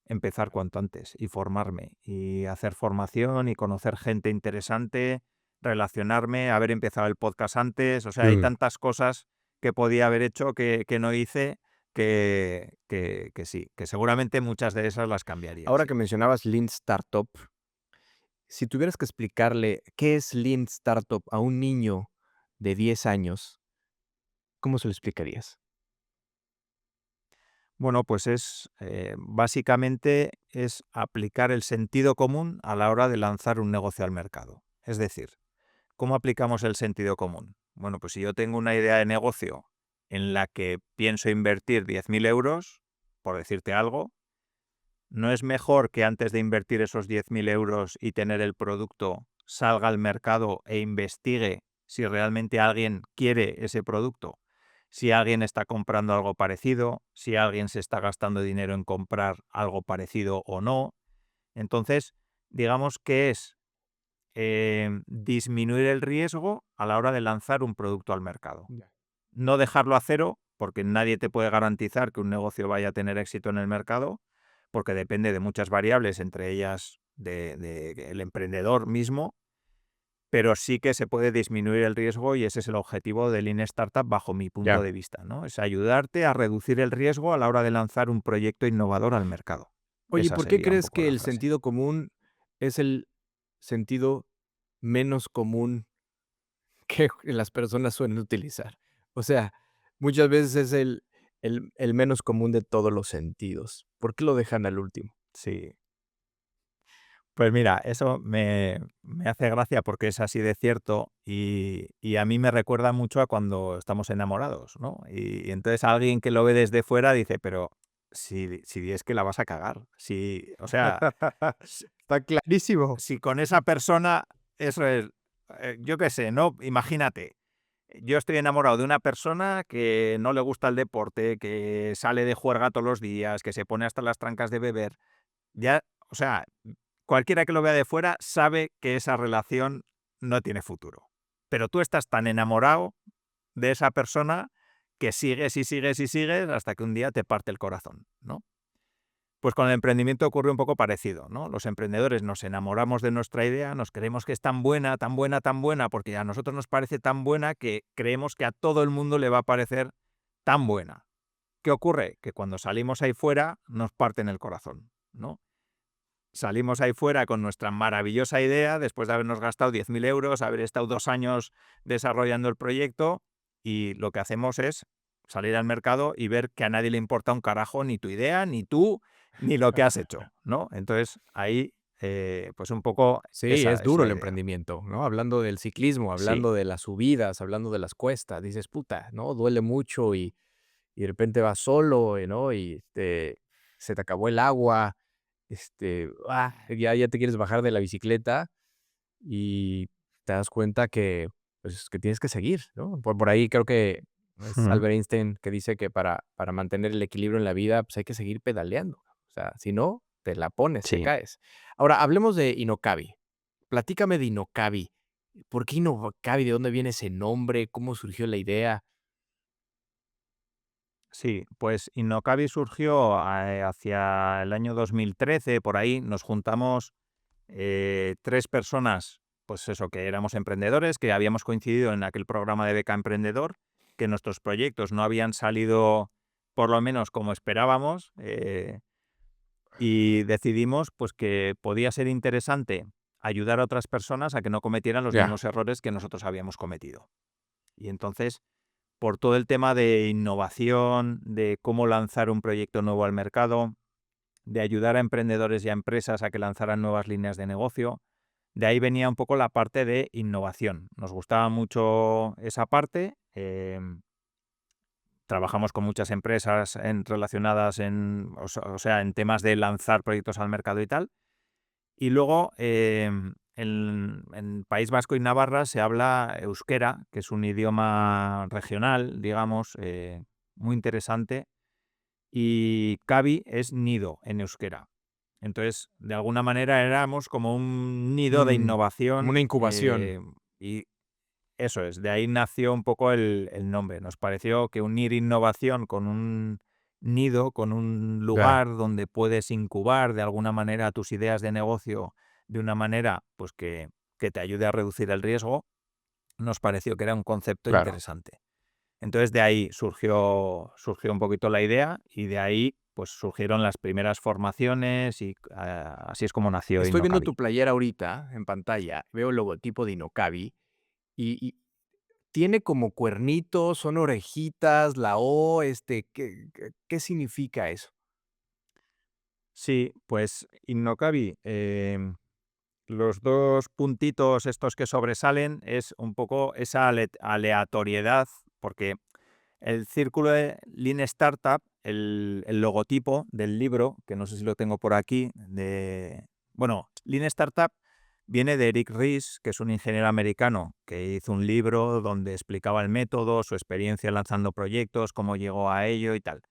empezar cuanto antes y formarme y hacer formación y conocer gente interesante, relacionarme, haber empezado el podcast antes. O sea, hay Mm. tantas cosas que podía haber hecho que no hice que sí, que seguramente muchas de esas las cambiaría, Ahora sí. que mencionabas Lean Startup, si tuvieras que explicarle qué es Lean Startup a un niño de 10 años, ¿cómo se lo explicarías? Bueno, pues básicamente es aplicar el sentido común a la hora de lanzar un negocio al mercado. Es decir, ¿cómo aplicamos el sentido común? Bueno, pues si yo tengo una idea de negocio en la que pienso invertir 10.000 euros, por decirte algo, ¿no es mejor que antes de invertir esos 10.000 euros y tener el producto, salga al mercado e investigue si realmente alguien quiere ese producto? Si alguien está comprando algo parecido, si alguien se está gastando dinero en comprar algo parecido o no. Entonces, digamos que es disminuir el riesgo a la hora de lanzar un producto al mercado. Ya. No dejarlo a cero, porque nadie te puede garantizar que un negocio vaya a tener éxito en el mercado, porque depende de muchas variables, entre ellas el emprendedor mismo, pero sí que se puede disminuir el riesgo y ese es el objetivo de Lean Startup bajo mi punto Ya. de vista, ¿no? Es ayudarte a reducir el riesgo a la hora de lanzar un proyecto innovador al mercado. Oye, Esa ¿por qué sería un crees poco que la el frase. sentido común es el sentido menos común que las personas suelen utilizar? O sea, muchas veces es el menos común de todos los sentidos. ¿Por qué lo dejan al último? Sí. Pues mira, eso me hace gracia porque es así de cierto y a mí me recuerda mucho a cuando estamos enamorados, ¿no? Y entonces alguien que lo ve desde fuera dice, pero si es que la vas a cagar, si, o sea, si, Está clarísimo. si con esa persona, eso es, yo qué sé, ¿no? Imagínate, yo estoy enamorado de una persona que no le gusta el deporte, que sale de juerga todos los días, que se pone hasta las trancas de beber, ya, o sea, cualquiera que lo vea de fuera sabe que esa relación no tiene futuro. Pero tú estás tan enamorado de esa persona que sigues y sigues y sigues hasta que un día te parte el corazón, ¿no? Pues con el emprendimiento ocurre un poco parecido, ¿no? Los emprendedores nos enamoramos de nuestra idea, nos creemos que es tan buena, tan buena, tan buena, porque a nosotros nos parece tan buena que creemos que a todo el mundo le va a parecer tan buena. ¿Qué ocurre? Que cuando salimos ahí fuera nos parten el corazón, ¿no? salimos ahí fuera con nuestra maravillosa idea, después de habernos gastado 10.000 euros, haber estado 2 años desarrollando el proyecto, y lo que hacemos es salir al mercado y ver que a nadie le importa un carajo ni tu idea, ni tú, ni lo que has hecho, ¿no? Entonces ahí, pues un poco Sí, esa es es duro la el idea. emprendimiento, ¿no? Hablando del ciclismo, Sí, hablando de las subidas, hablando de las cuestas, dices: "Puta", ¿no? Duele mucho y de repente vas solo, ¿no? Y, se te acabó el agua, ya te quieres bajar de la bicicleta y te das cuenta que, pues, que tienes que seguir, ¿no? Por ahí creo que es ujú, Albert Einstein que dice que para mantener el equilibrio en la vida, pues, hay que seguir pedaleando. O sea, si no, te la pones, te sí. caes. Ahora, hablemos de Innocabi. Platícame de Innocabi. ¿Por qué Innocabi? ¿De dónde viene ese nombre? ¿Cómo surgió la idea? Sí, pues Innocabi surgió hacia el año 2013, por ahí nos juntamos 3 personas, pues eso, que éramos emprendedores, que habíamos coincidido en aquel programa de Beca Emprendedor, que nuestros proyectos no habían salido por lo menos como esperábamos, y decidimos pues que podía ser interesante ayudar a otras personas a que no cometieran los Ya, mismos errores que nosotros habíamos cometido. Y entonces, por todo el tema de innovación, de cómo lanzar un proyecto nuevo al mercado, de ayudar a emprendedores y a empresas a que lanzaran nuevas líneas de negocio, de ahí venía un poco la parte de innovación. Nos gustaba mucho esa parte. Trabajamos con muchas empresas relacionadas o sea, en temas de lanzar proyectos al mercado y tal. Y luego, en País Vasco y Navarra se habla euskera, que es un idioma regional, digamos, muy interesante, y Cabi es nido en euskera. Entonces, de alguna manera éramos como un nido de como una innovación, incubación. y eso es, de ahí nació un poco el nombre. Nos pareció que unir innovación con un nido, con un Ya, lugar donde puedes incubar de alguna manera tus ideas de negocio de una manera pues que te ayude a reducir el riesgo, nos pareció que era un concepto claro. interesante. Entonces de ahí surgió un poquito la idea y de ahí pues surgieron las primeras formaciones y así es como nació Estoy viendo tu Innocabi. playera ahorita en pantalla, veo el logotipo de Innocabi y tiene como cuernitos, son orejitas, la O, ¿qué significa eso? Sí, pues Innocabi, los 2 puntitos estos que sobresalen es un poco esa aleatoriedad, porque el círculo de Lean Startup, el logotipo del libro, que no sé si lo tengo por aquí, bueno, Lean Startup viene de Eric Ries, que es un ingeniero americano que hizo un libro donde explicaba el método, su experiencia lanzando proyectos, cómo llegó a ello y tal.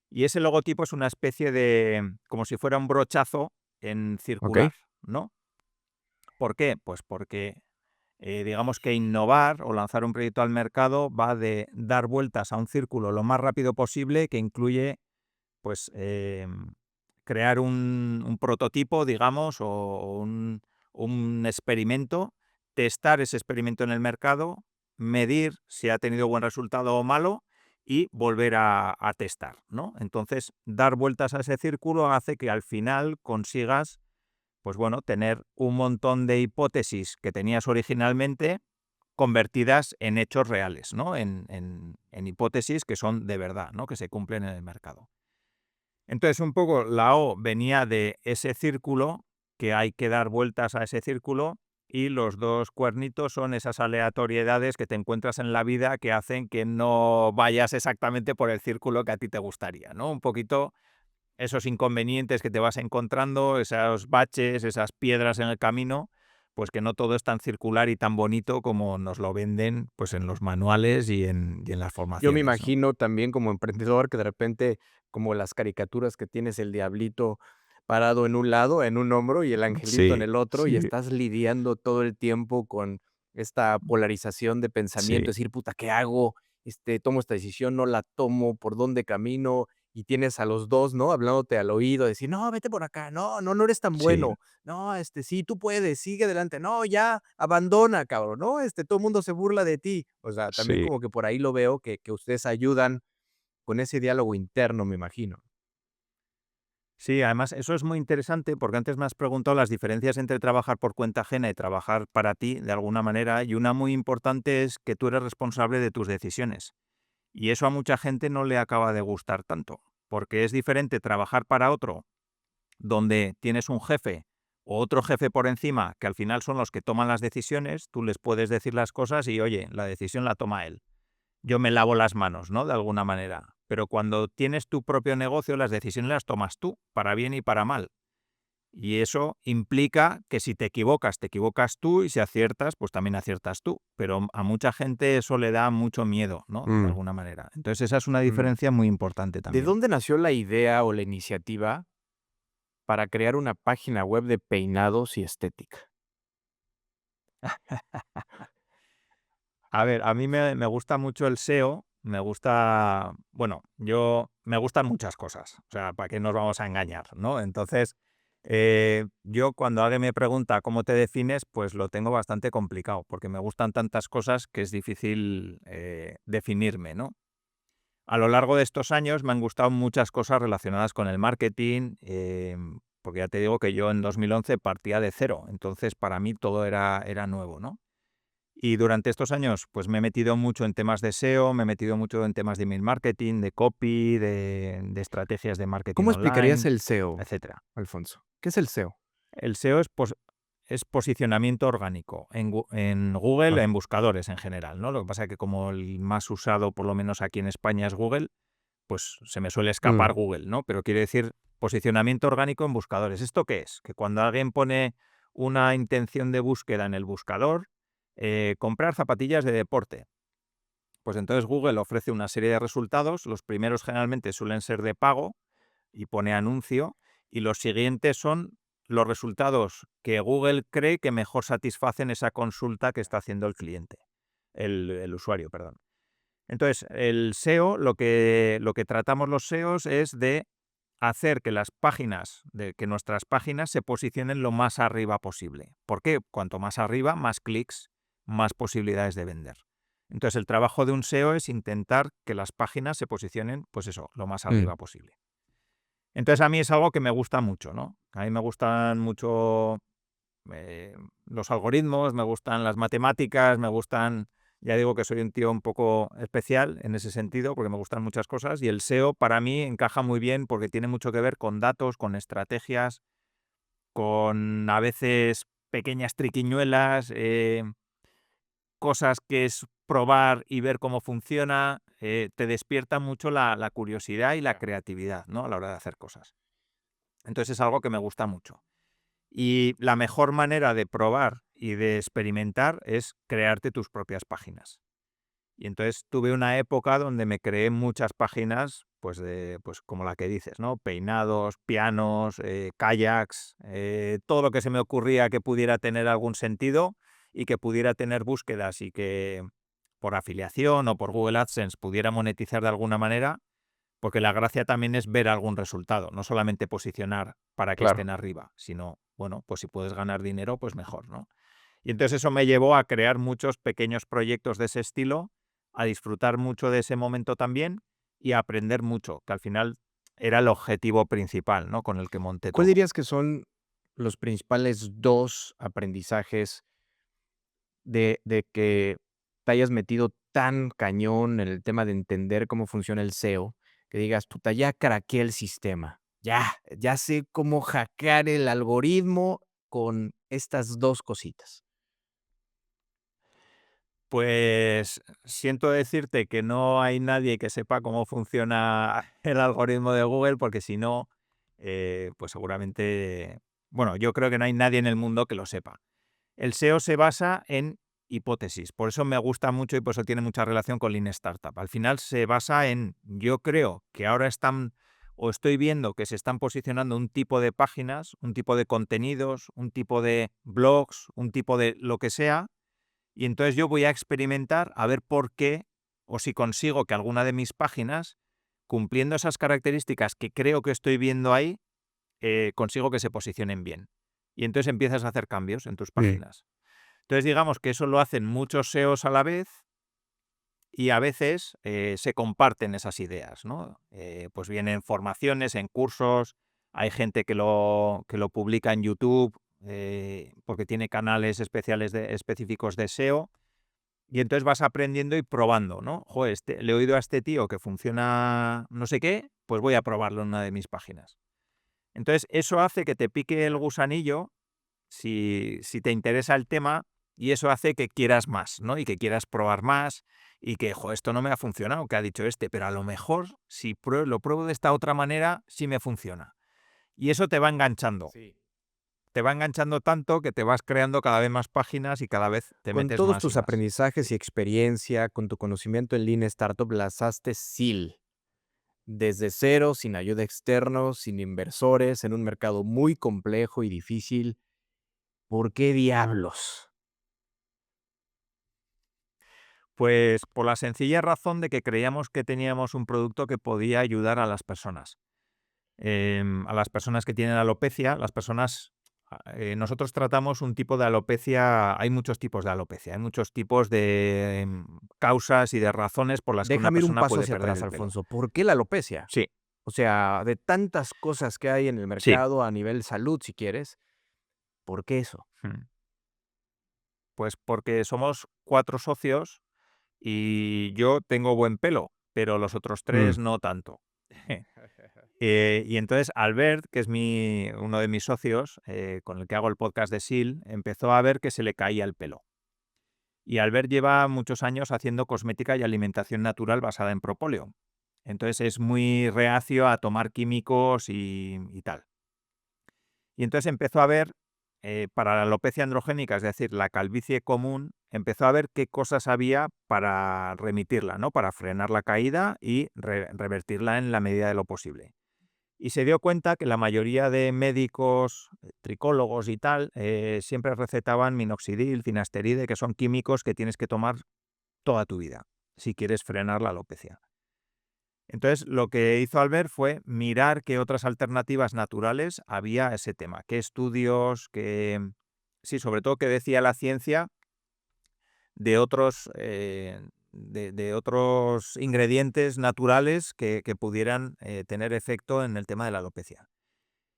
Y ese logotipo es una especie de, como si fuera un brochazo en ¿Ok? circular, ¿no? ¿Por qué? Pues porque digamos que innovar o lanzar un proyecto al mercado va de dar vueltas a un círculo lo más rápido posible, que incluye pues crear un prototipo, digamos, o un experimento, testar ese experimento en el mercado, medir si ha tenido buen resultado o malo y volver a testar, ¿no? Entonces, dar vueltas a ese círculo hace que al final consigas pues bueno, tener un montón de hipótesis que tenías originalmente convertidas en hechos reales, ¿no? En hipótesis que son de verdad, ¿no? Que se cumplen en el mercado. Entonces, un poco la O venía de ese círculo, que hay que dar vueltas a ese círculo, y los 2 cuernitos son esas aleatoriedades que te encuentras en la vida que hacen que no vayas exactamente por el círculo que a ti te gustaría, ¿no? Un poquito esos inconvenientes que te vas encontrando, esos baches, esas piedras en el camino, pues que no todo es tan circular y tan bonito como nos lo venden, pues en los manuales y en las Yo me formaciones, ¿no? imagino también como emprendedor que de repente, como las caricaturas que tienes el diablito parado en un lado, en un hombro, y el angelito en Sí, el otro, y sí, estás lidiando todo el tiempo con esta polarización de sí, pensamiento, decir: "Puta, ¿qué hago? ¿Tomo esta decisión, no la tomo? ¿Por dónde camino?". Y tienes a los 2, ¿no? Hablándote al oído, decir: "No, vete por acá. No, no, no eres tan sí, bueno. No, sí, tú puedes, sigue adelante. No, ya, abandona, cabrón, ¿no? Todo el mundo se burla de ti". O sea, también sí. como que por ahí lo veo que ustedes ayudan con ese diálogo interno, me imagino. Sí, además eso es muy interesante porque antes me has preguntado las diferencias entre trabajar por cuenta ajena y trabajar para ti de alguna manera, y una muy importante es que tú eres responsable de tus decisiones. Y eso a mucha gente no le acaba de gustar tanto, porque es diferente trabajar para otro, donde tienes un jefe o otro jefe por encima, que al final son los que toman las decisiones, tú les puedes decir las cosas y, oye, la decisión la toma él. Yo me lavo las manos, ¿no? De alguna manera. Pero cuando tienes tu propio negocio, las decisiones las tomas tú, para bien y para mal. Y eso implica que si te equivocas tú, y si aciertas, pues también aciertas tú. Pero a mucha gente eso le da mucho miedo, ¿no? De Mm, alguna manera. Entonces esa es una mm. diferencia muy importante ¿De también. dónde nació la idea o la iniciativa para crear una página web de peinados y estética? A ver, a mí me gusta mucho el SEO, me gusta, bueno, me gustan muchas cosas, o sea, ¿para qué nos vamos a engañar, no? Entonces, yo cuando alguien me pregunta cómo te defines, pues lo tengo bastante complicado, porque me gustan tantas cosas que es difícil definirme, ¿no? A lo largo de estos años me han gustado muchas cosas relacionadas con el marketing, porque ya te digo que yo en 2011 partía de cero, entonces para mí todo era nuevo, ¿no? Y durante estos años, pues me he metido mucho en temas de SEO, me he metido mucho en temas de email marketing, de copy, de estrategias de marketing ¿Cómo explicarías online, el SEO, etcétera. Alfonso? ¿Qué es el SEO? El SEO es posicionamiento orgánico en Google, Ah, en buscadores en general, ¿no? Lo que pasa es que como el más usado, por lo menos aquí en España, es Google, pues se me suele escapar mm, Google, ¿no? Pero quiere decir posicionamiento orgánico en buscadores. ¿Esto qué es? Que cuando alguien pone una intención de búsqueda en el buscador, comprar zapatillas de deporte, pues entonces Google ofrece una serie de resultados. Los primeros generalmente suelen ser de pago y pone anuncio, y los siguientes son los resultados que Google cree que mejor satisfacen esa consulta que está haciendo el cliente, el usuario, perdón. Entonces, el SEO, lo que tratamos los SEOs es de hacer que las páginas, que nuestras páginas se posicionen lo más arriba posible. ¿Por qué? Cuanto más arriba, más clics, más posibilidades de vender. Entonces, el trabajo de un SEO es intentar que las páginas se posicionen, pues eso, lo más mm. arriba posible. Entonces, a mí es algo que me gusta mucho, ¿no? A mí me gustan mucho eh, los algoritmos, me gustan las matemáticas, me gustan, ya digo que soy un tío un poco especial en ese sentido, porque me gustan muchas cosas, y el SEO para mí encaja muy bien porque tiene mucho que ver con datos, con estrategias, con a veces pequeñas triquiñuelas, cosas que es probar y ver cómo funciona, te despierta mucho la curiosidad y la Ya. creatividad, ¿no? A la hora de hacer cosas. Entonces es algo que me gusta mucho. Y la mejor manera de probar y de experimentar es crearte tus propias páginas. Y entonces tuve una época donde me creé muchas páginas, pues como la que dices, ¿no? Peinados, pianos, kayaks, todo lo que se me ocurría que pudiera tener algún sentido y que pudiera tener búsquedas y que por afiliación o por Google AdSense pudiera monetizar de alguna manera, porque la gracia también es ver algún resultado, no solamente posicionar para que Claro. estén arriba, sino, bueno, pues si puedes ganar dinero, pues mejor, ¿no? Y entonces eso me llevó a crear muchos pequeños proyectos de ese estilo, a disfrutar mucho de ese momento también y a aprender mucho, que al final era el objetivo principal, ¿no? Con el que monté ¿Cuál todo. dirías que son los principales 2 aprendizajes de que te hayas metido tan cañón en el tema de entender cómo funciona el SEO, que digas: "Puta, ya craqueé el sistema, ya sé cómo hackear el algoritmo con estas 2 cositas"? Pues siento decirte que no hay nadie que sepa cómo funciona el algoritmo de Google, porque si no, pues seguramente, bueno, yo creo que no hay nadie en el mundo que lo sepa. El SEO se basa en hipótesis, por eso me gusta mucho y por eso tiene mucha relación con Lean Startup. Al final se basa en, yo creo que ahora están o estoy viendo que se están posicionando un tipo de páginas, un tipo de contenidos, un tipo de blogs, un tipo de lo que sea, y entonces yo voy a experimentar a ver por qué o si consigo que alguna de mis páginas, cumpliendo esas características que creo que estoy viendo ahí, consigo que se posicionen bien. Y entonces empiezas a hacer cambios en tus Mm. páginas. Entonces, digamos que eso lo hacen muchos SEOs a la vez y a veces se comparten esas ideas, ¿no? Pues vienen formaciones, en cursos, hay gente que lo publica en YouTube porque tiene canales específicos de SEO. Y entonces vas aprendiendo y probando, ¿no? Joder, le he oído a este tío que funciona no sé qué, pues voy a probarlo en una de mis páginas. Entonces, eso hace que te pique el gusanillo si te interesa el tema, y eso hace que quieras más, ¿no? Y que quieras probar más y que, jo, esto no me ha funcionado, que ha dicho este, pero a lo mejor si lo pruebo de esta otra manera, sí me funciona. Y eso te va enganchando. Sí. Te va enganchando tanto que te vas creando cada vez más páginas y cada vez te Con metes todos más y tus más. aprendizajes Sí. y experiencia, con tu conocimiento en Lean Startup, lanzaste SEAL. Desde cero, sin ayuda externa, sin inversores, en un mercado muy complejo y difícil. ¿Por qué diablos? Pues por la sencilla razón de que creíamos que teníamos un producto que podía ayudar a las personas. A las personas que tienen alopecia, nosotros tratamos un tipo de alopecia, hay muchos tipos de alopecia, hay muchos tipos de causas y de razones por las que una Déjame ir un persona paso puede hacia perder atrás, el pelo. Alfonso. ¿Por qué la alopecia? Sí, O sea, de tantas cosas que hay en el sí. mercado a nivel salud, si quieres, ¿por qué eso? Mm. Pues porque somos 4 socios y yo tengo buen pelo, pero los otros Mm. 3 no tanto. Y entonces Albert, que es uno de mis socios, con el que hago el podcast de SEAL, empezó a ver que se le caía el pelo. Y Albert lleva muchos años haciendo cosmética y alimentación natural basada en propóleo. Entonces es muy reacio a tomar químicos y tal. Y entonces empezó a ver, para la alopecia androgénica, es decir, la calvicie común, empezó a ver qué cosas había para remitirla, ¿no? Para frenar la caída y revertirla en la medida de lo posible. Y se dio cuenta que la mayoría de médicos, tricólogos y tal, siempre recetaban minoxidil, finasteride, que son químicos que tienes que tomar toda tu vida si quieres frenar la alopecia. Entonces, lo que hizo Albert fue mirar qué otras alternativas naturales había a ese tema, qué estudios, sí, sobre todo qué decía la ciencia de otros ingredientes naturales que pudieran tener efecto en el tema de la alopecia.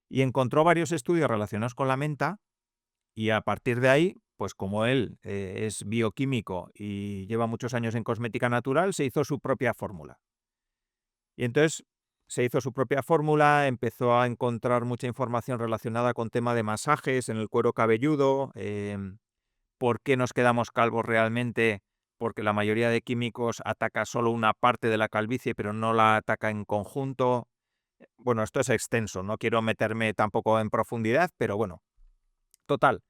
Y encontró varios estudios relacionados con la menta y a partir de ahí, pues como él es bioquímico y lleva muchos años en cosmética natural, se hizo su propia fórmula. Y entonces se hizo su propia fórmula, empezó a encontrar mucha información relacionada con tema de masajes en el cuero cabelludo, por qué nos quedamos calvos realmente, porque la mayoría de químicos ataca solo una parte de la calvicie, pero no la ataca en conjunto. Bueno, esto es extenso, no quiero meterme tampoco en profundidad, pero bueno, total,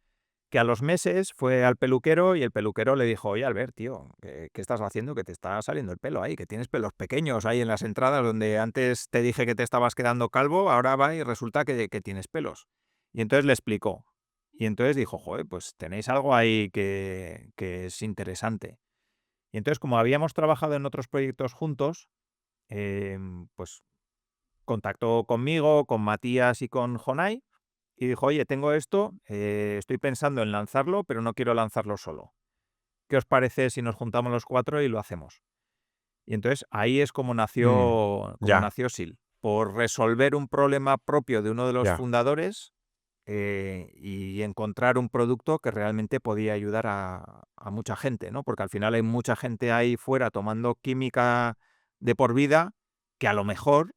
que a los meses fue al peluquero y el peluquero le dijo: oye, Albert, tío, ¿qué estás haciendo? Que te está saliendo el pelo ahí, que tienes pelos pequeños ahí en las entradas donde antes te dije que te estabas quedando calvo, ahora va y resulta que tienes pelos. Y entonces le explicó. Y entonces dijo: joder, pues tenéis algo ahí que es interesante. Y entonces, como habíamos trabajado en otros proyectos juntos, pues contactó conmigo, con Matías y con Jonai y dijo: oye, tengo esto, estoy pensando en lanzarlo, pero no quiero lanzarlo solo. ¿Qué os parece si nos juntamos los 4 y lo hacemos? Y entonces ahí es Mm. como Ya, nació SEAL, por resolver un problema propio de uno de los ya. fundadores y encontrar un producto que realmente podía ayudar a mucha gente, ¿no? Porque al final hay mucha gente ahí fuera tomando química de por vida que a lo mejor,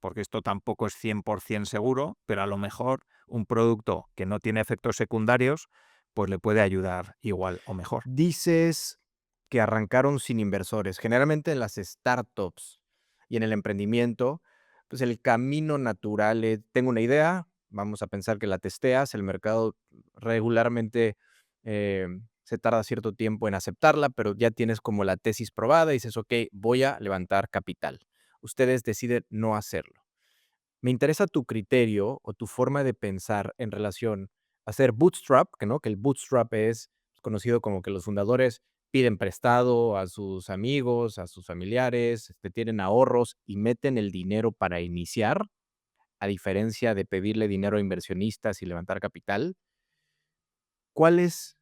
porque esto tampoco es 100% seguro, pero a lo mejor un producto que no tiene efectos secundarios, pues le puede ayudar igual o mejor. Dices que arrancaron sin inversores. Generalmente en las startups y en el emprendimiento, pues el camino natural es, tengo una idea, vamos a pensar que la testeas, el mercado regularmente se tarda cierto tiempo en aceptarla, pero ya tienes como la tesis probada y dices, ok, voy a levantar capital. Ustedes deciden no hacerlo. Me interesa tu criterio o tu forma de pensar en relación a hacer bootstrap, que no, que el bootstrap es conocido como que los fundadores piden prestado a sus amigos, a sus familiares, tienen ahorros y meten el dinero para iniciar, a diferencia de pedirle dinero a inversionistas y levantar capital. ¿Cuál es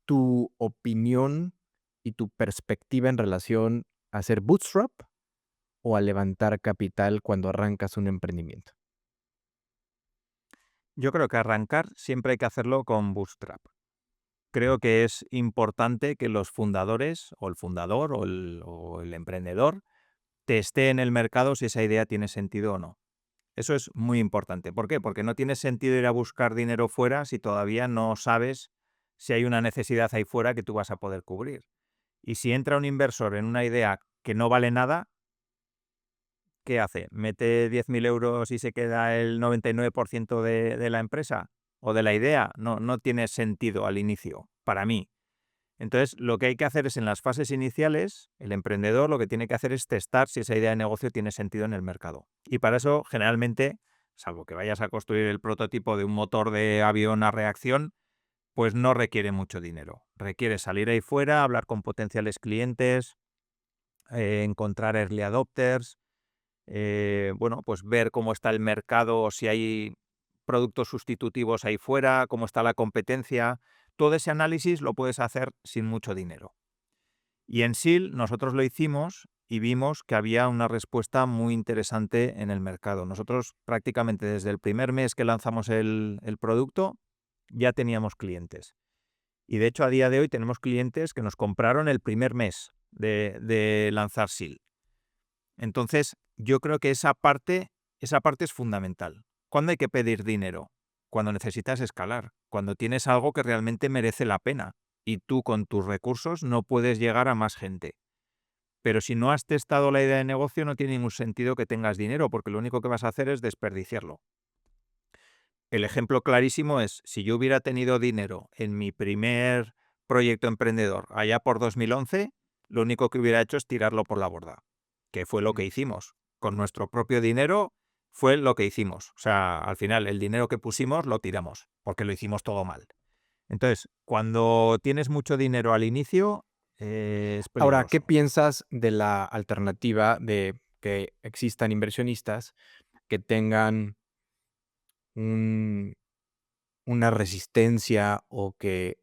tu opinión y tu perspectiva en relación a hacer bootstrap o a levantar capital cuando arrancas un emprendimiento? Yo creo que arrancar siempre hay que hacerlo con Bootstrap. Creo que es importante que los fundadores, o el fundador, o el emprendedor, testé en el mercado si esa idea tiene sentido o no. Eso es muy importante. ¿Por qué? Porque no tiene sentido ir a buscar dinero fuera si todavía no sabes si hay una necesidad ahí fuera que tú vas a poder cubrir. Y si entra un inversor en una idea que no vale nada, ¿qué hace? ¿Mete 10.000 euros y se queda el 99% de la empresa o de la idea? No, no tiene sentido al inicio, para mí. Entonces, lo que hay que hacer es en las fases iniciales, el emprendedor lo que tiene que hacer es testar si esa idea de negocio tiene sentido en el mercado. Y para eso, generalmente, salvo que vayas a construir el prototipo de un motor de avión a reacción, pues no requiere mucho dinero. Requiere salir ahí fuera, hablar con potenciales clientes, encontrar early adopters, bueno, pues ver cómo está el mercado, si hay productos sustitutivos ahí fuera, cómo está la competencia. Todo ese análisis lo puedes hacer sin mucho dinero. Y en SEAL nosotros lo hicimos y vimos que había una respuesta muy interesante en el mercado. Nosotros prácticamente desde el primer mes que lanzamos el producto ya teníamos clientes. Y de hecho a día de hoy tenemos clientes que nos compraron el primer mes de lanzar SEAL. Entonces yo creo que esa parte es fundamental. ¿Cuándo hay que pedir dinero? Cuando necesitas escalar, cuando tienes algo que realmente merece la pena y tú con tus recursos no puedes llegar a más gente. Pero si no has testado la idea de negocio, no tiene ningún sentido que tengas dinero, porque lo único que vas a hacer es desperdiciarlo. El ejemplo clarísimo es, si yo hubiera tenido dinero en mi primer proyecto emprendedor allá por 2011, lo único que hubiera hecho es tirarlo por la borda, que fue lo que Mm. hicimos. Con nuestro propio dinero fue lo que hicimos. O sea, al final el dinero que pusimos lo tiramos, porque lo hicimos todo mal. Entonces, cuando tienes mucho dinero al inicio, es Ahora, ¿qué peligroso. piensas de la alternativa de que existan inversionistas que tengan un una resistencia o que,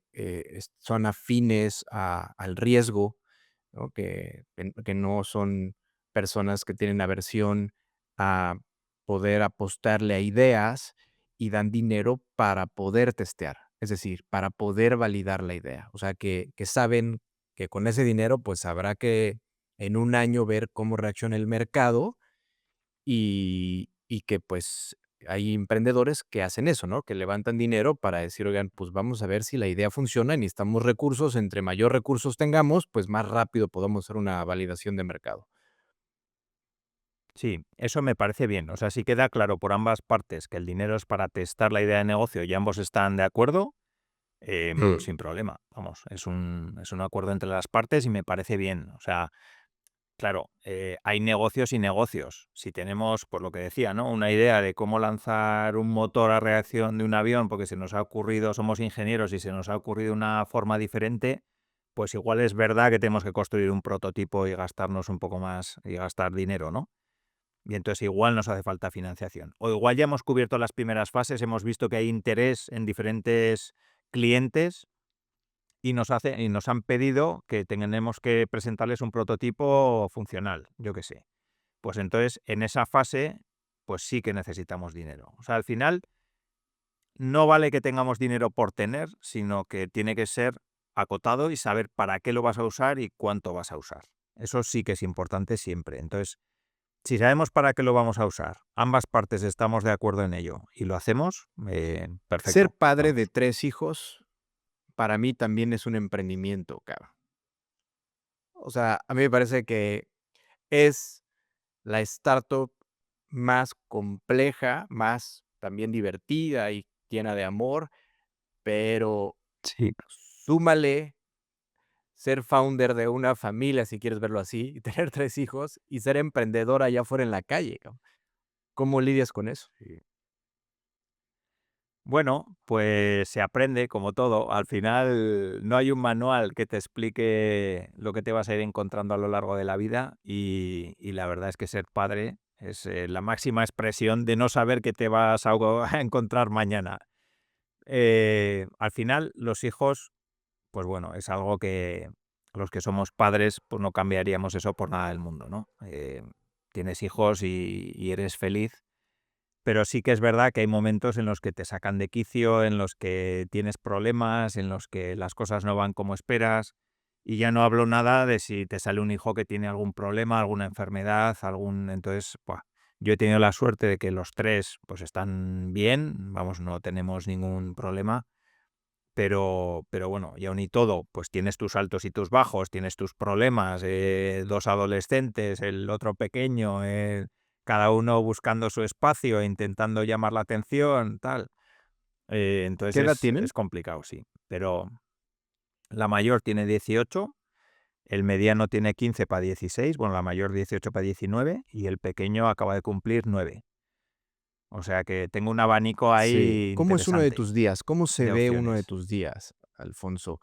son afines al riesgo, ¿no? Que no son personas que tienen aversión a poder apostarle a ideas y dan dinero para poder testear, es decir, para poder validar la idea. O sea, que saben que con ese dinero, pues, habrá que en un año ver cómo reacciona el mercado y que, pues, hay emprendedores que hacen eso, ¿no? Que levantan dinero para decir: "Oigan, pues vamos a ver si la idea funciona y necesitamos recursos, entre mayor recursos tengamos, pues más rápido podemos hacer una validación de mercado". Sí, eso me parece bien. O sea, si queda claro por ambas partes que el dinero es para testar la idea de negocio y ambos están de acuerdo, Mm. sin problema. Vamos, es un acuerdo entre las partes y me parece bien. O sea, claro, hay negocios y negocios. Si tenemos, por lo que decía, ¿no? Una idea de cómo lanzar un motor a reacción de un avión, porque se nos ha ocurrido, somos ingenieros y se nos ha ocurrido una forma diferente, pues igual es verdad que tenemos que construir un prototipo y gastarnos un poco más y gastar dinero, ¿no? Y entonces igual nos hace falta financiación. O igual ya hemos cubierto las primeras fases, hemos visto que hay interés en diferentes clientes y nos han pedido que tenemos que presentarles un prototipo funcional, yo qué sé. Pues entonces, en esa fase, pues sí que necesitamos dinero. O sea, al final no vale que tengamos dinero por tener, sino que tiene que ser acotado y saber para qué lo vas a usar y cuánto vas a usar. Eso sí que es importante siempre. Entonces, si sabemos para qué lo vamos a usar, ambas partes estamos de acuerdo en ello y lo hacemos, Ser perfecto, padre de vamos. 3 hijos, para mí también es un emprendimiento, cabrón. O sea, a mí me parece que es la startup más compleja, más también divertida y llena de amor, pero Sí. súmale ser founder de una familia, si quieres verlo así, y tener 3 hijos, y ser emprendedor allá afuera en la calle, cabrón. ¿Cómo lidias con eso? Sí. Bueno, pues se aprende como todo. Al final no hay un manual que te explique lo que te vas a ir encontrando a lo largo de la vida y la verdad es que ser padre es la máxima expresión de no saber qué te vas a encontrar mañana. Al final los hijos, pues bueno, es algo que los que somos padres pues no cambiaríamos eso por nada del mundo, ¿no? Tienes hijos y eres feliz. Pero sí que es verdad que hay momentos en los que te sacan de quicio, en los que tienes problemas, en los que las cosas no van como esperas. Y ya no hablo nada de si te sale un hijo que tiene algún problema, alguna enfermedad, entonces, buah, yo he tenido la suerte de que los tres pues están bien, vamos, no tenemos ningún problema, pero bueno, y aun y todo, pues tienes tus altos y tus bajos, tienes tus problemas, dos adolescentes, el otro pequeño, cada uno buscando su espacio e intentando llamar la atención, tal. ¿Qué Entonces edad tienen? es complicado, sí. Pero la mayor tiene 18, el mediano tiene 15 para 16, bueno, la mayor 18 para 19 y el pequeño acaba de cumplir 9. O sea que tengo un abanico Sí. ahí ¿Cómo es uno de interesante tus días? ¿Cómo se de ve uno de opciones. tus días, Alfonso?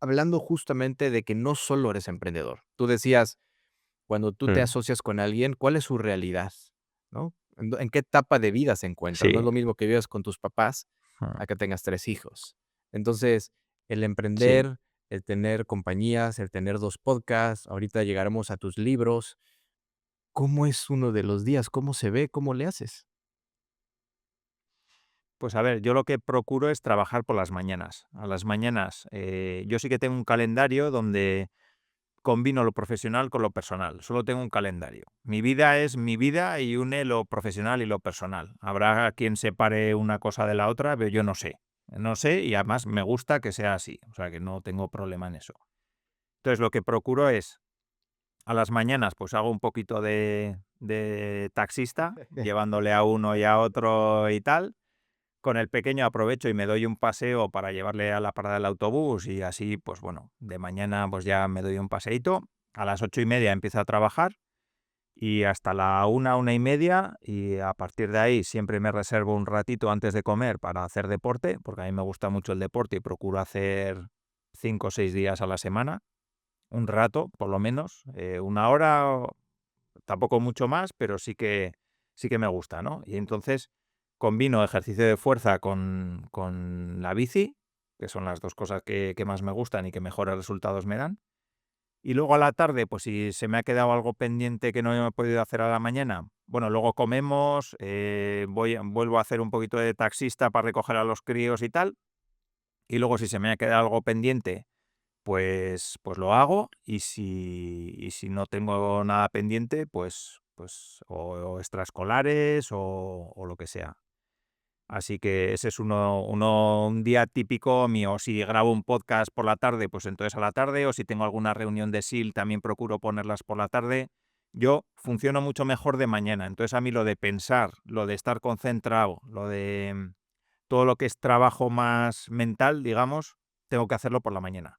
Hablando justamente de que no solo eres emprendedor. Tú decías, cuando tú te Mm. asocias con alguien, ¿cuál es su realidad? ¿No? ¿En qué etapa de vida se encuentran? No es Sí, lo mismo que vivas con tus papás mm, a que tengas 3 hijos. Entonces, el sí. emprender, el tener compañías, el tener 2 podcasts, ahorita llegaremos a tus libros. ¿Cómo es uno de los días? ¿Cómo se ve? ¿Cómo le haces? Pues a ver, yo lo que procuro es trabajar por las mañanas. A las mañanas, yo sí que tengo un calendario donde combino lo profesional con lo personal. Solo tengo un calendario. Mi vida es mi vida y une lo profesional y lo personal. Habrá quien separe una cosa de la otra, pero yo no sé. No sé y además me gusta que sea así. O sea que no tengo problema en eso. Entonces lo que procuro es, a las mañanas, pues hago un poquito de taxista, llevándole a uno y a otro y tal. Con el pequeño aprovecho y me doy un paseo para llevarle a la parada del autobús y así, pues bueno, de mañana pues ya me doy un paseíto. A las 8:30 empiezo a trabajar y hasta la 1, 1:30 y a partir de ahí siempre me reservo un ratito antes de comer para hacer deporte, porque a mí me gusta mucho el deporte y procuro hacer 5 o 6 días a la semana, un rato por lo menos, 1 hora, tampoco mucho más, pero sí que me gusta, ¿no? Y entonces combino ejercicio de fuerza con la bici, que son las dos cosas que más me gustan y que mejores resultados me dan. Y luego a la tarde, pues si se me ha quedado algo pendiente que no he podido hacer a la mañana, bueno, luego comemos, vuelvo a hacer un poquito de taxista para recoger a los críos y tal. Y luego si se me ha quedado algo pendiente, pues lo hago y si no tengo nada pendiente, pues o extraescolares o lo que sea. Así que ese es un día típico mío. Si grabo un podcast por la tarde, pues entonces a la tarde, o si tengo alguna reunión de SEAL, también procuro ponerlas por la tarde. Yo funciono mucho mejor de mañana, entonces a mí lo de pensar, lo de estar concentrado, lo de todo lo que es trabajo más mental, digamos, tengo que hacerlo por la mañana,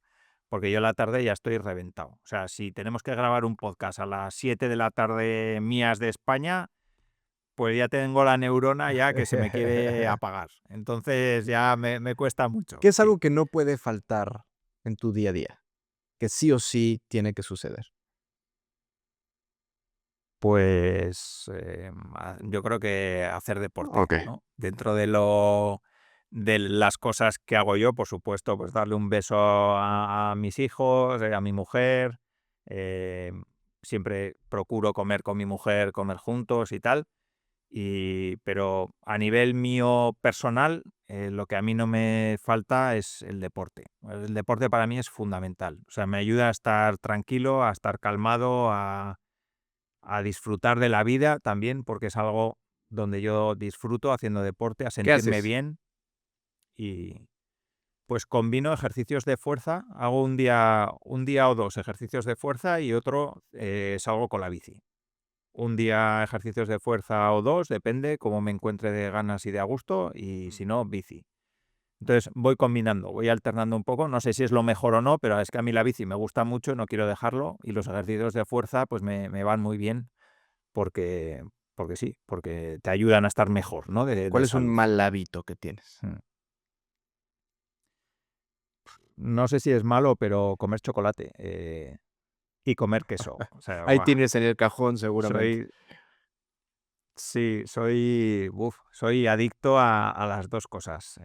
porque yo a la tarde ya estoy reventado. O sea, si tenemos que grabar un podcast a las 7 de la tarde mías de España, pues ya tengo la neurona ya que se me quiere apagar. Entonces ya me cuesta mucho, ¿Qué es sí. algo que no puede faltar en tu día a día? Que sí o sí tiene que suceder. Pues yo creo que hacer deporte, Okey. ¿no? Dentro de las cosas que hago yo, por supuesto, pues darle un beso a mis hijos, a mi mujer. eh, Siempre procuro comer con mi mujer, comer juntos y tal. Pero a nivel mío personal, lo que a mí no me falta es el deporte. El deporte para mí es fundamental. O sea, me ayuda a estar tranquilo, a estar calmado, a disfrutar de la vida también, porque es algo donde yo disfruto haciendo deporte, a ¿Qué sentirme haces? bien y pues combino ejercicios de fuerza, hago un día o dos ejercicios de fuerza y otro salgo con la bici. Un día ejercicios de fuerza o dos, depende cómo me encuentre de ganas y de a gusto, y si no, bici. Entonces voy combinando, voy alternando un poco, no sé si es lo mejor o no, pero es que a mí la bici me gusta mucho, no quiero dejarlo, y los ejercicios de fuerza pues me van muy bien porque, porque sí, porque te ayudan a estar mejor, ¿no? De ¿Cuál es un salud. mal hábito que tienes? Mm. No sé si es malo, pero comer chocolate y comer queso. O sea, Ahí buah, tienes en el cajón seguramente. soy, sí, soy adicto a las dos cosas.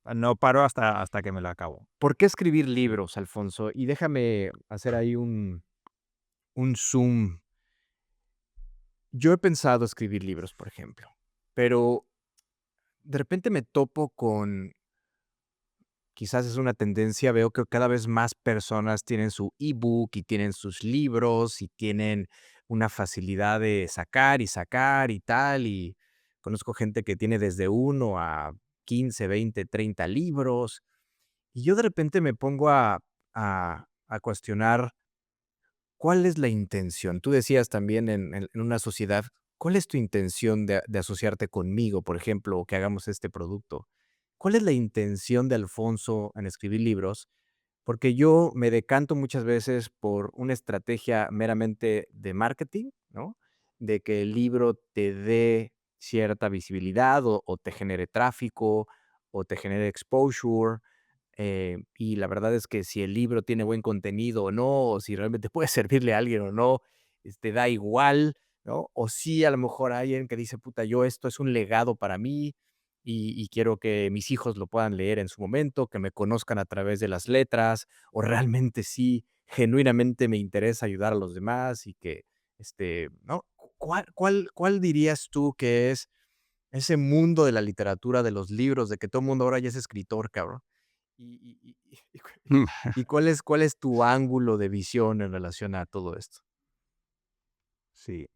No paro hasta que me lo acabo. ¿Por qué escribir Sí. libros, Alfonso? Y déjame hacer ahí un zoom. Yo he pensado escribir libros, por ejemplo. pero de repente me topo con, quizás es una tendencia, veo que cada vez más personas tienen su ebook y tienen sus libros y tienen una facilidad de sacar y tal, y conozco gente que tiene desde uno a 15, 20, 30 libros, y yo de repente me pongo a cuestionar cuál es la intención. Tú decías también en una sociedad, ¿cuál es tu intención de asociarte conmigo, por ejemplo, o que hagamos este producto? ¿Cuál es la intención de Alfonso en escribir libros? Porque yo me decanto muchas veces por una estrategia meramente de marketing, ¿no? De que el libro te dé cierta visibilidad o te genere tráfico o te genere exposure. Y la verdad es que si el libro tiene buen contenido o no, o si realmente puede servirle a alguien o no, da igual, ¿no? O si a lo mejor hay alguien que dice, puta, yo esto es un legado para mí y quiero que mis hijos lo puedan leer en su momento, que me conozcan a través de las letras, o realmente sí, genuinamente me interesa ayudar a los demás y que, ¿no? ¿Cuál dirías tú que es ese mundo de la literatura, de los libros, de que todo el mundo ahora ya es escritor, cabrón? ¿Y cuál es tu ángulo de visión en relación a todo esto? Sí.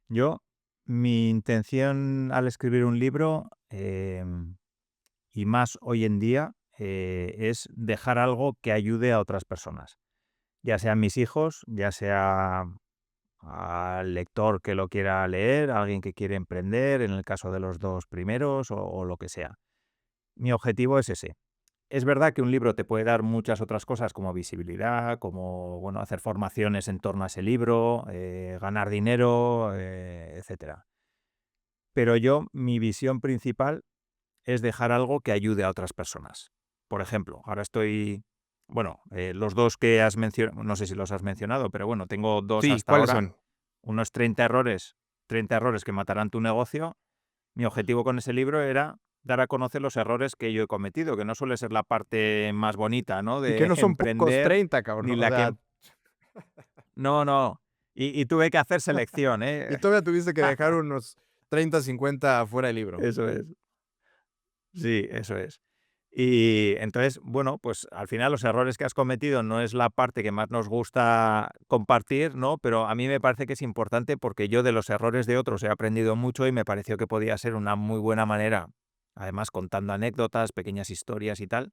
Yo, mi intención al escribir un libro, y más hoy en día, es dejar algo que ayude a otras personas, ya sean mis hijos, ya sea al lector que lo quiera leer, a alguien que quiere emprender, en el caso de los dos primeros, o lo que sea. Mi objetivo es ese. Es verdad que un libro te puede dar muchas otras cosas como visibilidad, como bueno, hacer formaciones en torno a ese libro, ganar dinero, etcétera. Pero yo, mi visión principal es dejar algo que ayude a otras personas. Por ejemplo, ahora estoy, bueno, los dos que has mencionado, no sé si los has mencionado, pero bueno, tengo dos Sí, hasta ¿cuáles ahora, son? unos 30 errores que matarán tu negocio. Mi objetivo con ese libro era dar a conocer los errores que yo he cometido, que no suele ser la parte más bonita, ¿no? Y que De no son pocos emprender, 30, cabrón. ni O la que... sea, No, no. Y tuve que hacer selección, y ¿eh? todavía tuviste que dejar unos 30, 50 afuera del libro. Eso es. Sí, eso es. Y entonces, bueno, pues al final los errores que has cometido no es la parte que más nos gusta compartir, ¿no? Pero a mí me parece que es importante porque yo de los errores de otros he aprendido mucho y me pareció que podía ser una muy buena manera, además contando anécdotas, pequeñas historias y tal,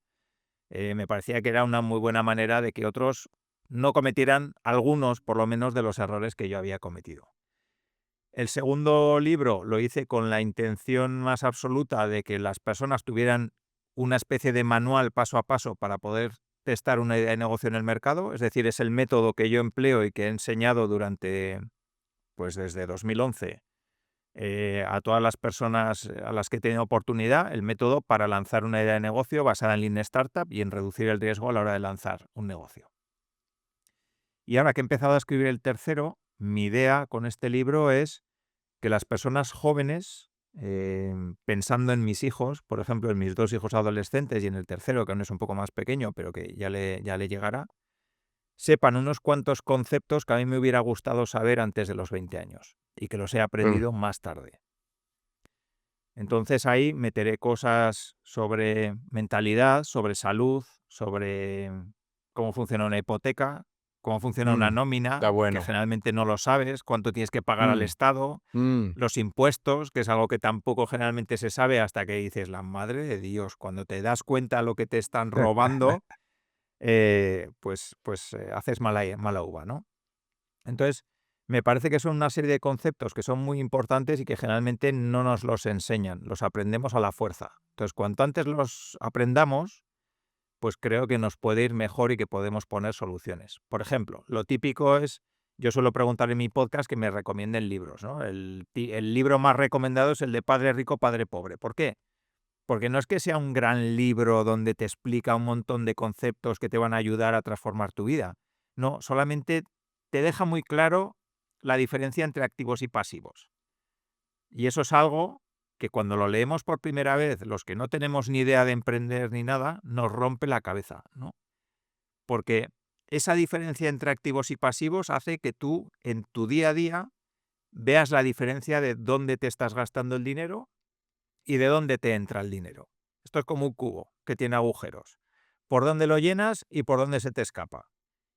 me parecía que era una muy buena manera de que otros no cometieran algunos, por lo menos, de los errores que yo había cometido. El segundo libro lo hice con la intención más absoluta de que las personas tuvieran una especie de manual paso a paso para poder testar una idea de negocio en el mercado. Es decir, es el método que yo empleo y que he enseñado durante, pues desde 2011, a todas las personas a las que he tenido oportunidad, el método para lanzar una idea de negocio basada en Lean Startup y en reducir el riesgo a la hora de lanzar un negocio. Y ahora que he empezado a escribir el tercero, mi idea con este libro es que las personas jóvenes, pensando en mis hijos, por ejemplo, en mis dos hijos adolescentes y en el tercero, que aún es un poco más pequeño, pero que ya le llegará, sepan unos cuantos conceptos que a mí me hubiera gustado saber antes de los 20 años y que los he Mm. aprendido más tarde. Entonces ahí meteré cosas sobre mentalidad, sobre salud, sobre cómo funciona una hipoteca, cómo funciona una Está nómina, que bueno. generalmente no lo sabes, cuánto tienes que pagar al Mm, Estado, mm. los impuestos, que es algo que tampoco generalmente se sabe hasta que dices, la madre de Dios, cuando te das cuenta lo que te están robando, pues haces mala uva, ¿no? Entonces, me parece que son una serie de conceptos que son muy importantes y que generalmente no nos los enseñan, los aprendemos a la fuerza. Entonces, cuanto antes los aprendamos, pues creo que nos puede ir mejor y que podemos poner soluciones. Por ejemplo, lo típico es, yo suelo preguntar en mi podcast que me recomienden libros, ¿no? El libro más recomendado es el de Padre Rico, Padre Pobre. ¿Por qué? Porque no es que sea un gran libro donde te explica un montón de conceptos que te van a ayudar a transformar tu vida. No, solamente te deja muy claro la diferencia entre activos y pasivos. Y eso es algo que cuando lo leemos por primera vez, los que no tenemos ni idea de emprender ni nada, nos rompe la cabeza, ¿no? Porque esa diferencia entre activos y pasivos hace que tú en tu día a día veas la diferencia de dónde te estás gastando el dinero y de dónde te entra el dinero. Esto es como un cubo que tiene agujeros. Por dónde lo llenas y por dónde se te escapa.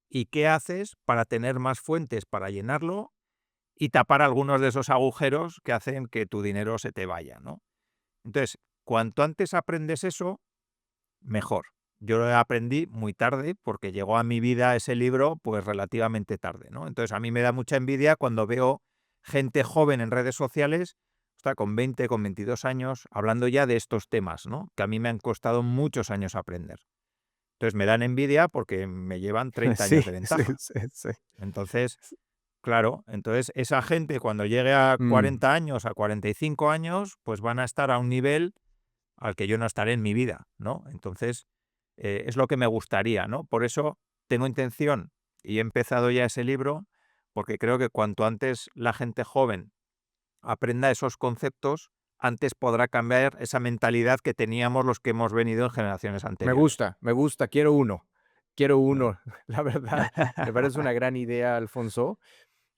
¿Y qué haces para tener más fuentes para llenarlo y tapar algunos de esos agujeros que hacen que tu dinero se te vaya, ¿no? Entonces, cuanto antes aprendes eso, mejor. Yo lo aprendí muy tarde porque llegó a mi vida ese libro pues relativamente tarde, ¿no? Entonces a mí me da mucha envidia cuando veo gente joven en redes sociales, está con 20, con 22 años, hablando ya de estos temas, ¿no? Que a mí me han costado muchos años aprender. Entonces me dan envidia porque me llevan 30 Sí, años de sí, ventaja. sí, sí. Entonces, claro, entonces esa gente cuando llegue a Mm. 40 años, a 45 años, pues van a estar a un nivel al que yo no estaré en mi vida, ¿no? Entonces, es lo que me gustaría, ¿no? Por eso tengo intención y he empezado ya ese libro, porque creo que cuanto antes la gente joven aprenda esos conceptos, antes podrá cambiar esa mentalidad que teníamos los que hemos venido en generaciones anteriores. Me gusta, quiero Mm. uno, la verdad, me parece una gran idea, Alfonso.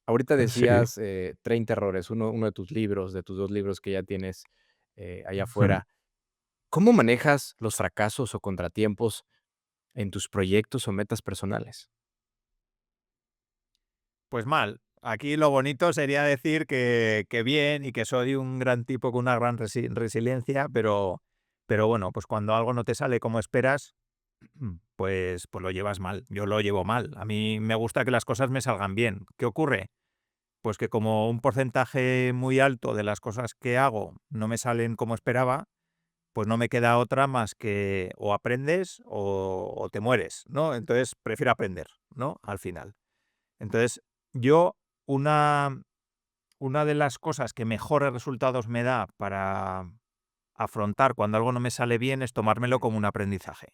Ahorita Sí. decías, 30 errores, uno de tus libros, de tus 2 libros que ya tienes, allá Ujú. afuera. ¿Cómo manejas los fracasos o contratiempos en tus proyectos o metas personales? Pues mal. Aquí lo bonito sería decir que bien y que soy un gran tipo con una gran resiliencia, pero bueno, pues cuando algo no te sale como esperas, pues lo llevas mal. Yo lo llevo mal. A mí me gusta que las cosas me salgan bien. ¿Qué ocurre? Pues que como un porcentaje muy alto de las cosas que hago no me salen como esperaba, pues no me queda otra más que o aprendes o te mueres, ¿no? Entonces prefiero aprender, ¿no? Al final. Entonces, yo una, una de las cosas que mejores resultados me da para afrontar cuando algo no me sale bien es tomármelo como un aprendizaje.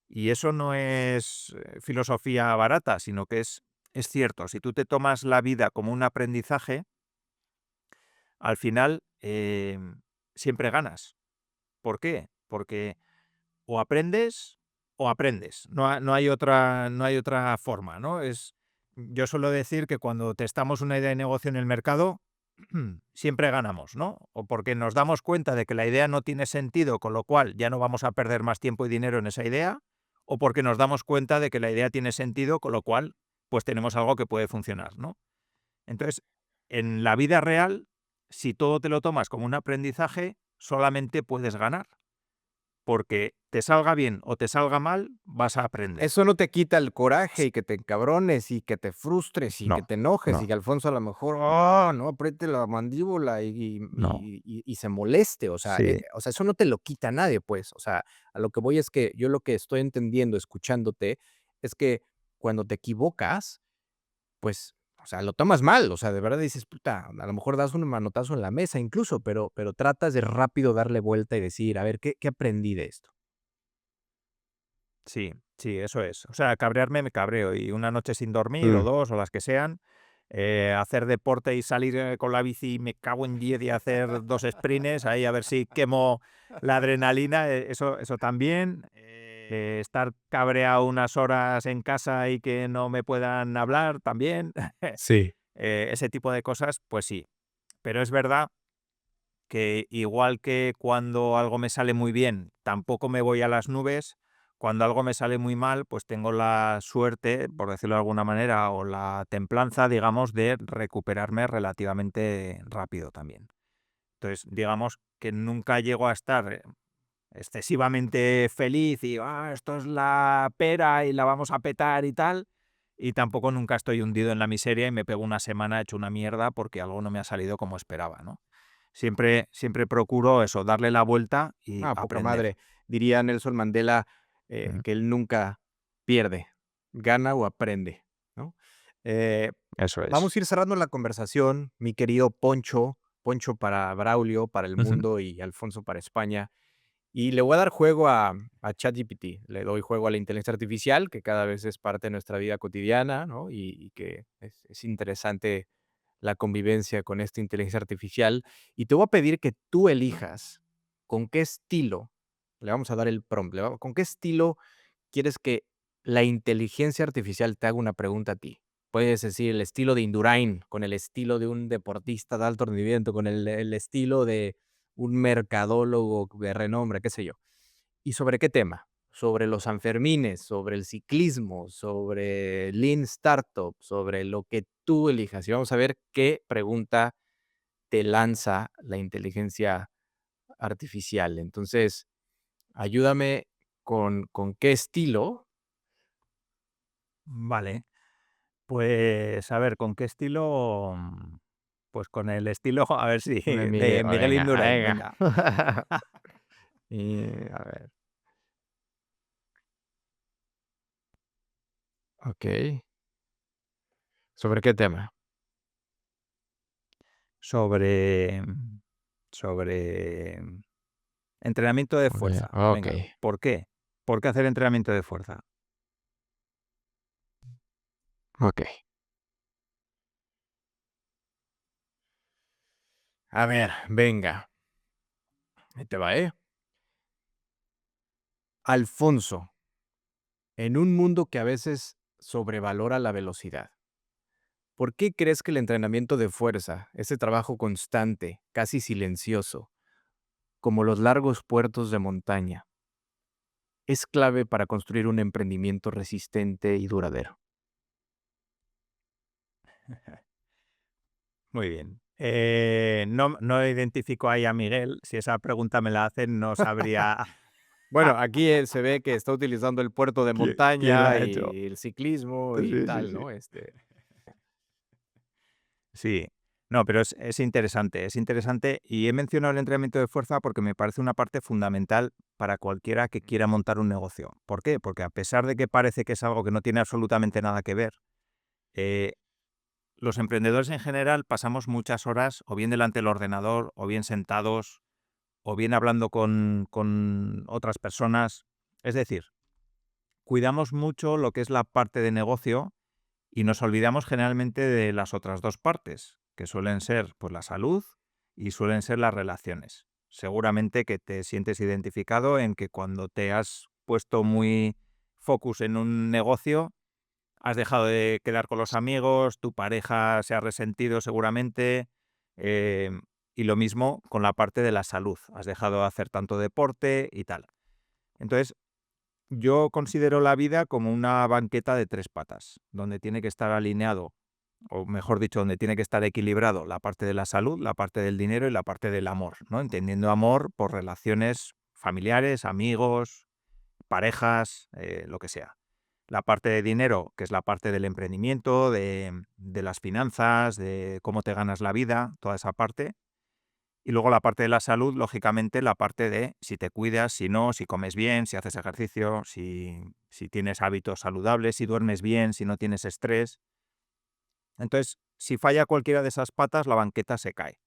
Y eso no es filosofía barata, sino que es cierto. Si tú te tomas la vida como un aprendizaje, al final siempre ganas. ¿Por qué? Porque o aprendes. No hay otra forma, ¿no? Yo suelo decir que cuando testamos una idea de negocio en el mercado, siempre ganamos, ¿no? O porque nos damos cuenta de que la idea no tiene sentido, con lo cual ya no vamos a perder más tiempo y dinero en esa idea, o porque nos damos cuenta de que la idea tiene sentido, con lo cual pues tenemos algo que puede funcionar, ¿no? Entonces, en la vida real, si todo te lo tomas como un aprendizaje, solamente puedes ganar, porque te salga bien o te salga mal, vas a aprender. Eso no te quita el coraje S y que te encabrones y que te frustres y que No, te enojes y no, que Alfonso a lo mejor, no apriete la mandíbula no. y se moleste, Sí, o sea, eso no te lo quita nadie, pues, o sea, a lo que voy es que yo lo que estoy entendiendo escuchándote es que cuando te equivocas, pues, o sea, lo tomas mal, o sea, de verdad dices: "Puta", a lo mejor das un manotazo en la mesa incluso, pero tratas de rápido darle vuelta y decir: "A ver, ¿qué aprendí de esto?". sí, sí, eso es. O sea, cabrearme me cabreo y una noche sin dormir o Mm. 2 o las que sean, hacer deporte y salir, con la bici, me cago en 10 y hacer 2 sprints ahí a ver si quemo la adrenalina, eso también. Estar cabreado unas horas en casa y que no me puedan hablar también. Sí. Ese tipo de cosas, pues sí. Pero es verdad que igual que cuando algo me sale muy bien, tampoco me voy a las nubes, cuando algo me sale muy mal, pues tengo la suerte, por decirlo de alguna manera, o la templanza, digamos, de recuperarme relativamente rápido también. Entonces, digamos que nunca llego a estar excesivamente feliz y esto es la pera y la vamos a petar y tal. Y tampoco nunca estoy hundido en la miseria y me pego una semana hecho una mierda porque algo no me ha salido como esperaba, ¿no? Siempre procuro eso, darle la vuelta y Poca aprender. madre. Diría Nelson Mandela, Ujú. que él nunca pierde, gana o aprende, ¿no? Eh, Eso es. Vamos a ir cerrando la conversación, mi querido Poncho, Poncho para Braulio, para el Ujú. mundo y Alfonso para España. Y le voy a dar juego a ChatGPT, le doy juego a la inteligencia artificial, que cada vez es parte de nuestra vida cotidiana, ¿no? Y que es interesante la convivencia con esta inteligencia artificial. Y te voy a pedir que tú elijas con qué estilo, le vamos a dar el prompt, con qué estilo quieres que la inteligencia artificial te haga una pregunta a ti. Puedes decir el estilo de Indurain, con el estilo de un deportista de alto rendimiento, con el estilo un mercadólogo de renombre, qué sé yo. ¿Y sobre qué tema? Sobre los Sanfermines, sobre el ciclismo, sobre Lean Startup, sobre lo que tú elijas. Y vamos a ver qué pregunta te lanza la inteligencia artificial. Entonces, ayúdame con qué estilo. Vale, pues a ver, ¿con qué estilo? Pues con el estilo, a ver si, De Miguel, de Miguel venga, Indurain, venga. venga. Y a ver, okey. ¿Sobre qué tema? Sobre, sobre entrenamiento de fuerza. Venga, Okey, ¿por qué? ¿Por qué hacer entrenamiento de fuerza? okey. A ver, venga, ahí te va, ¿eh? Alfonso, en un mundo que a veces sobrevalora la velocidad, ¿por qué crees que el entrenamiento de fuerza, ese trabajo constante, casi silencioso, como los largos puertos de montaña, es clave para construir un emprendimiento resistente y duradero? Muy bien. No identifico ahí a Miguel. Si esa pregunta me la hacen, no sabría Bueno, aquí él se ve que está utilizando el puerto de quién la montaña ha hecho. y el ciclismo y Sí, sí, tal, sí. ¿no? Sí. No, pero es interesante y he mencionado el entrenamiento de fuerza porque me parece una parte fundamental para cualquiera que quiera montar un negocio. ¿Por qué? Porque a pesar de que parece que es algo que no tiene absolutamente nada que ver, eh, los emprendedores en general pasamos muchas horas o bien delante del ordenador, o bien sentados, o bien hablando con otras personas. Es decir, cuidamos mucho lo que es la parte de negocio y nos olvidamos generalmente de las otras dos partes, que suelen ser pues, la salud y suelen ser las relaciones. Seguramente que te sientes identificado en que cuando te has puesto muy focus en un negocio, has dejado de quedar con los amigos, tu pareja se ha resentido seguramente, y lo mismo con la parte de la salud. Has dejado de hacer tanto deporte y tal. Entonces, yo considero la vida como una banqueta de tres patas, donde tiene que estar alineado, o mejor dicho, donde tiene que estar equilibrado la parte de la salud, la parte del dinero y la parte del amor, ¿no? Entendiendo amor por relaciones familiares, amigos, parejas, lo que sea. La parte de dinero, que es la parte del emprendimiento, de las finanzas, de cómo te ganas la vida, toda esa parte. Y luego la parte de la salud, lógicamente, la parte de si te cuidas, si no, si comes bien, si haces ejercicio, si tienes hábitos saludables, si duermes bien, si no tienes estrés. Entonces, si falla cualquiera de esas patas, la banqueta se cae.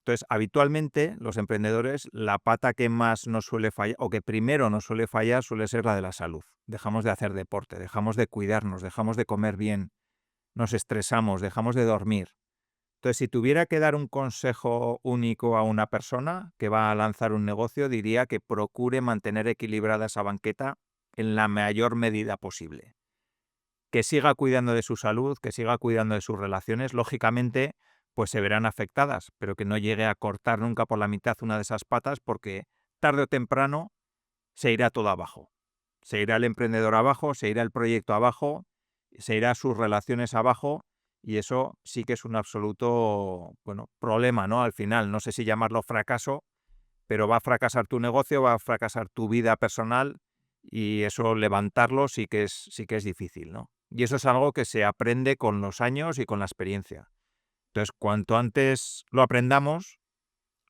Entonces, habitualmente, los emprendedores, la pata que más nos suele fallar, o que primero nos suele fallar, suele ser la de la salud. Dejamos de hacer deporte, dejamos de cuidarnos, dejamos de comer bien, nos estresamos, dejamos de dormir. Entonces, si tuviera que dar un consejo único a una persona que va a lanzar un negocio, diría que procure mantener equilibrada esa banqueta en la mayor medida posible. Que siga cuidando de su salud, que siga cuidando de sus relaciones, lógicamente, pues se verán afectadas, pero que no llegue a cortar nunca por la mitad una de esas patas porque tarde o temprano se irá todo abajo. Se irá el emprendedor abajo, se irá el proyecto abajo, se irá sus relaciones abajo y eso sí que es un absoluto, bueno, problema, ¿no? Al final, no sé si llamarlo fracaso, pero va a fracasar tu negocio, va a fracasar tu vida personal y eso levantarlo sí que es difícil, ¿no? Y eso es algo que se aprende con los años y con la experiencia. Entonces, cuanto antes lo aprendamos,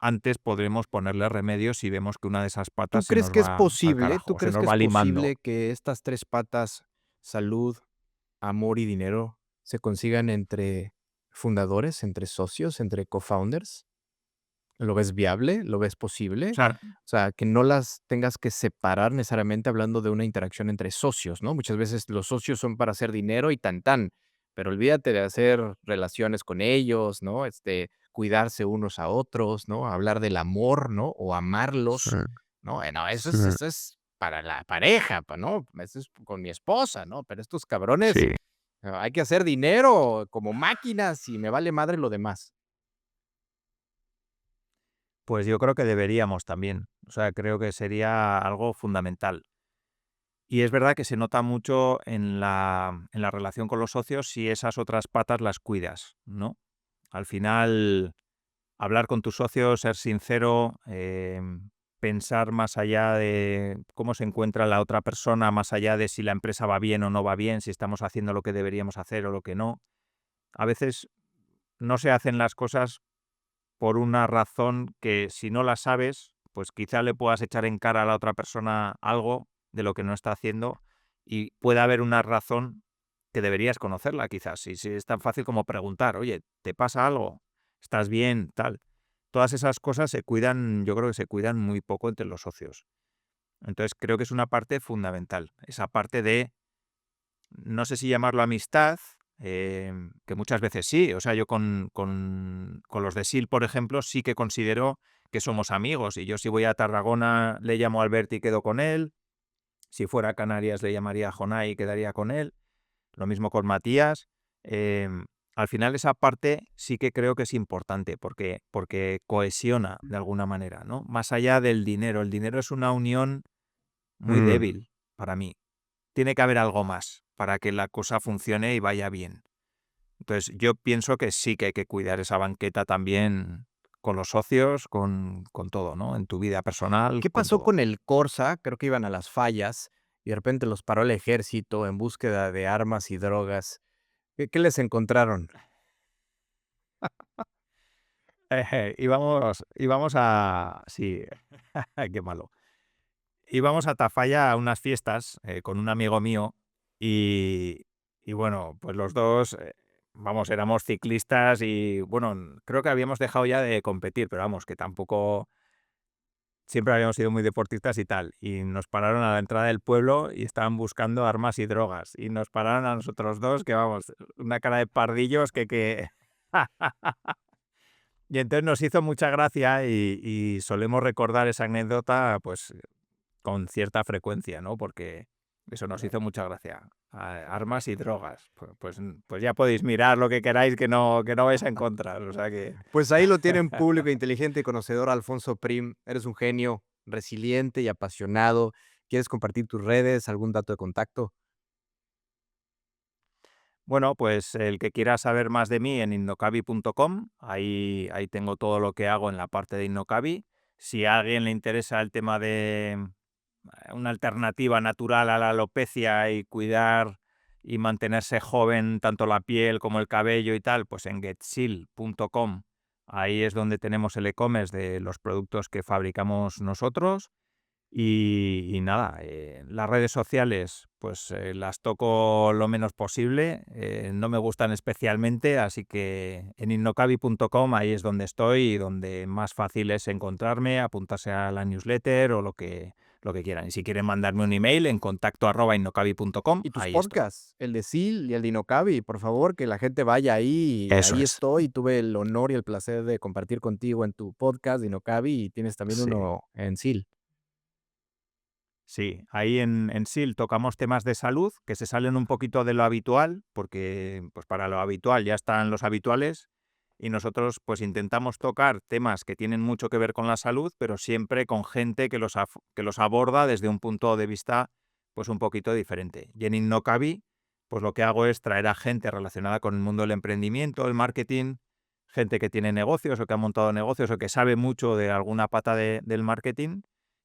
antes podremos ponerle remedio si vemos que una de esas ¿Tú patas se crees nos que es va al posible? ¿Tú carajo, se crees nos que es va limando. posible que estas 3 patas, salud, amor y dinero, se consigan entre fundadores, entre socios, entre cofounders? ¿Lo ves viable? ¿Lo ves O posible? sea, O sea, que no las tengas que separar necesariamente hablando de una interacción entre socios, ¿no? Muchas veces los socios son para hacer dinero y tan tan, pero olvídate de hacer relaciones con ellos, ¿no? Cuidarse unos a otros, ¿no? Hablar del amor, ¿no? O Sí, amarlos, ¿no? No, sí, eso es para la pareja, ¿no? Eso es con mi esposa, ¿no? Pero estos cabrones, sí. hay que hacer dinero como máquinas y me vale madre lo demás. Pues yo creo que deberíamos también. O sea, creo que sería algo fundamental. Y es verdad que se nota mucho en la relación con los socios si esas otras patas las cuidas, ¿no? Al final, hablar con tus socios, ser sincero, pensar más allá de cómo se encuentra la otra persona, más allá de si la empresa va bien o no va bien, si estamos haciendo lo que deberíamos hacer o lo que no. A veces no se hacen las cosas por una razón que si no la sabes, pues quizá le puedas echar en cara a la otra persona algo de lo que no está haciendo y puede haber una razón que deberías conocerla quizás. Si es tan fácil como preguntar, oye, ¿te pasa algo? ¿Estás bien? Tal. Todas esas cosas se cuidan, yo creo que se cuidan muy poco entre los socios. Entonces creo que es una parte fundamental, esa parte de no sé si llamarlo amistad, que muchas veces sí. O sea, yo con los de SIL, por ejemplo, sí que considero que somos amigos. Y yo si voy a Tarragona le llamo a Albert y quedo con él. Si fuera a Canarias le llamaría a Jonay y quedaría con él. Lo mismo con Matías. Al final esa parte sí que creo que es importante porque cohesiona de alguna manera, ¿no? Más allá del dinero. El dinero es una unión muy Mm. débil para mí. Tiene que haber algo más para que la cosa funcione y vaya bien. Entonces, yo pienso que sí que hay que cuidar esa banqueta también con los socios, con todo, ¿no? En tu vida personal, ¿Qué con pasó todo. con el Corsa? Creo que iban a las fallas y de repente los paró el ejército en búsqueda de armas y drogas. ¿Qué les encontraron? Íbamos a... Sí, qué malo. Íbamos a Tafalla a unas fiestas con un amigo mío y, y bueno, pues los dos, vamos, éramos ciclistas y bueno, creo que habíamos dejado ya de competir, pero vamos, que tampoco siempre habíamos sido muy deportistas y tal. Y nos pararon a la entrada del pueblo y estaban buscando armas y drogas. Y nos pararon a nosotros dos, que vamos, una cara de pardillos que... Y entonces nos hizo mucha gracia y solemos recordar esa anécdota pues con cierta frecuencia, ¿no? Porque eso nos hizo mucha gracia. Armas y drogas. Pues ya podéis mirar lo que queráis que no vais a encontrar. O sea que... Pues ahí lo tienen público, inteligente y conocedor Alfonso Prim. Eres un genio, resiliente y apasionado. ¿Quieres compartir tus redes, algún dato de contacto? Bueno, pues el que quiera saber más de mí en innocabi.com, ahí tengo todo lo que hago en la parte de Innocabi. Si a alguien le interesa el tema de una alternativa natural a la alopecia y cuidar y mantenerse joven tanto la piel como el cabello y tal, pues en getsil.com, ahí es donde tenemos el e-commerce de los productos que fabricamos nosotros. Y nada, las redes sociales, pues las toco lo menos posible, no me gustan especialmente, así que en innocabi.com ahí es donde estoy y donde más fácil es encontrarme, apuntarse a la newsletter o lo que quieran. Y si quieren mandarme un email en contacto@innocabi.com, Y tus ahí estoy. podcasts, el de Sil y el de Inocabi, por favor, que la gente vaya ahí. Eso Ahí es. estoy. Tuve el honor y el placer de compartir contigo en tu podcast de Inocabi y tienes también Sí. uno en Sil. Sí, ahí en SIL tocamos temas de salud que se salen un poquito de lo habitual, porque pues para lo habitual ya están los habituales y nosotros pues intentamos tocar temas que tienen mucho que ver con la salud, pero siempre con gente que los aborda desde un punto de vista pues un poquito diferente. Y en Innocabi, pues lo que hago es traer a gente relacionada con el mundo del emprendimiento, el marketing, gente que tiene negocios o que ha montado negocios o que sabe mucho de alguna pata del marketing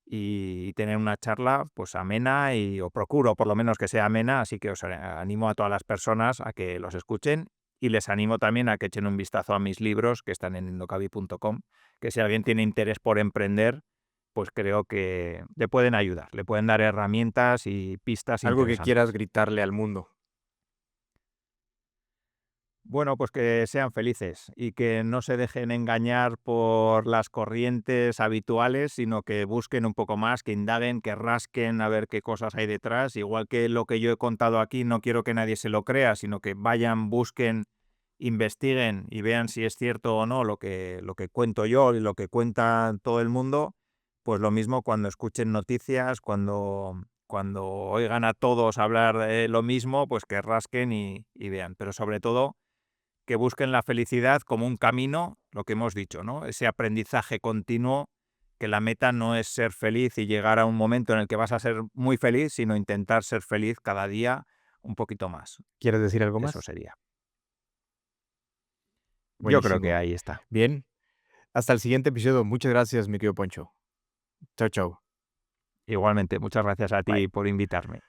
y tener una charla pues amena o procuro por lo menos que sea amena, así que os animo a todas las personas a que los escuchen y les animo también a que echen un vistazo a mis libros que están en indocavi.com, que si alguien tiene interés por emprender, pues creo que le pueden ayudar, le pueden dar herramientas y pistas Algo que quieras interesantes. gritarle al mundo. Bueno, pues que sean felices y que no se dejen engañar por las corrientes habituales, sino que busquen un poco más, que indaguen, que rasquen a ver qué cosas hay detrás. Igual que lo que yo he contado aquí, no quiero que nadie se lo crea, sino que vayan, busquen, investiguen y vean si es cierto o no lo que cuento yo y lo que cuenta todo el mundo. Pues lo mismo cuando escuchen noticias, cuando oigan a todos hablar de lo mismo, pues que rasquen y vean. Pero sobre todo que busquen la felicidad como un camino, lo que hemos dicho, ¿no? Ese aprendizaje continuo, que la meta no es ser feliz y llegar a un momento en el que vas a ser muy feliz, sino intentar ser feliz cada día un poquito más. ¿Quieres decir algo Eso más? sería. Yo creo que Buenísimo. ahí está. Bien, hasta el siguiente episodio. Muchas gracias, mi querido Poncho. Chao, chao. Igualmente, muchas gracias a Bye. ti por invitarme.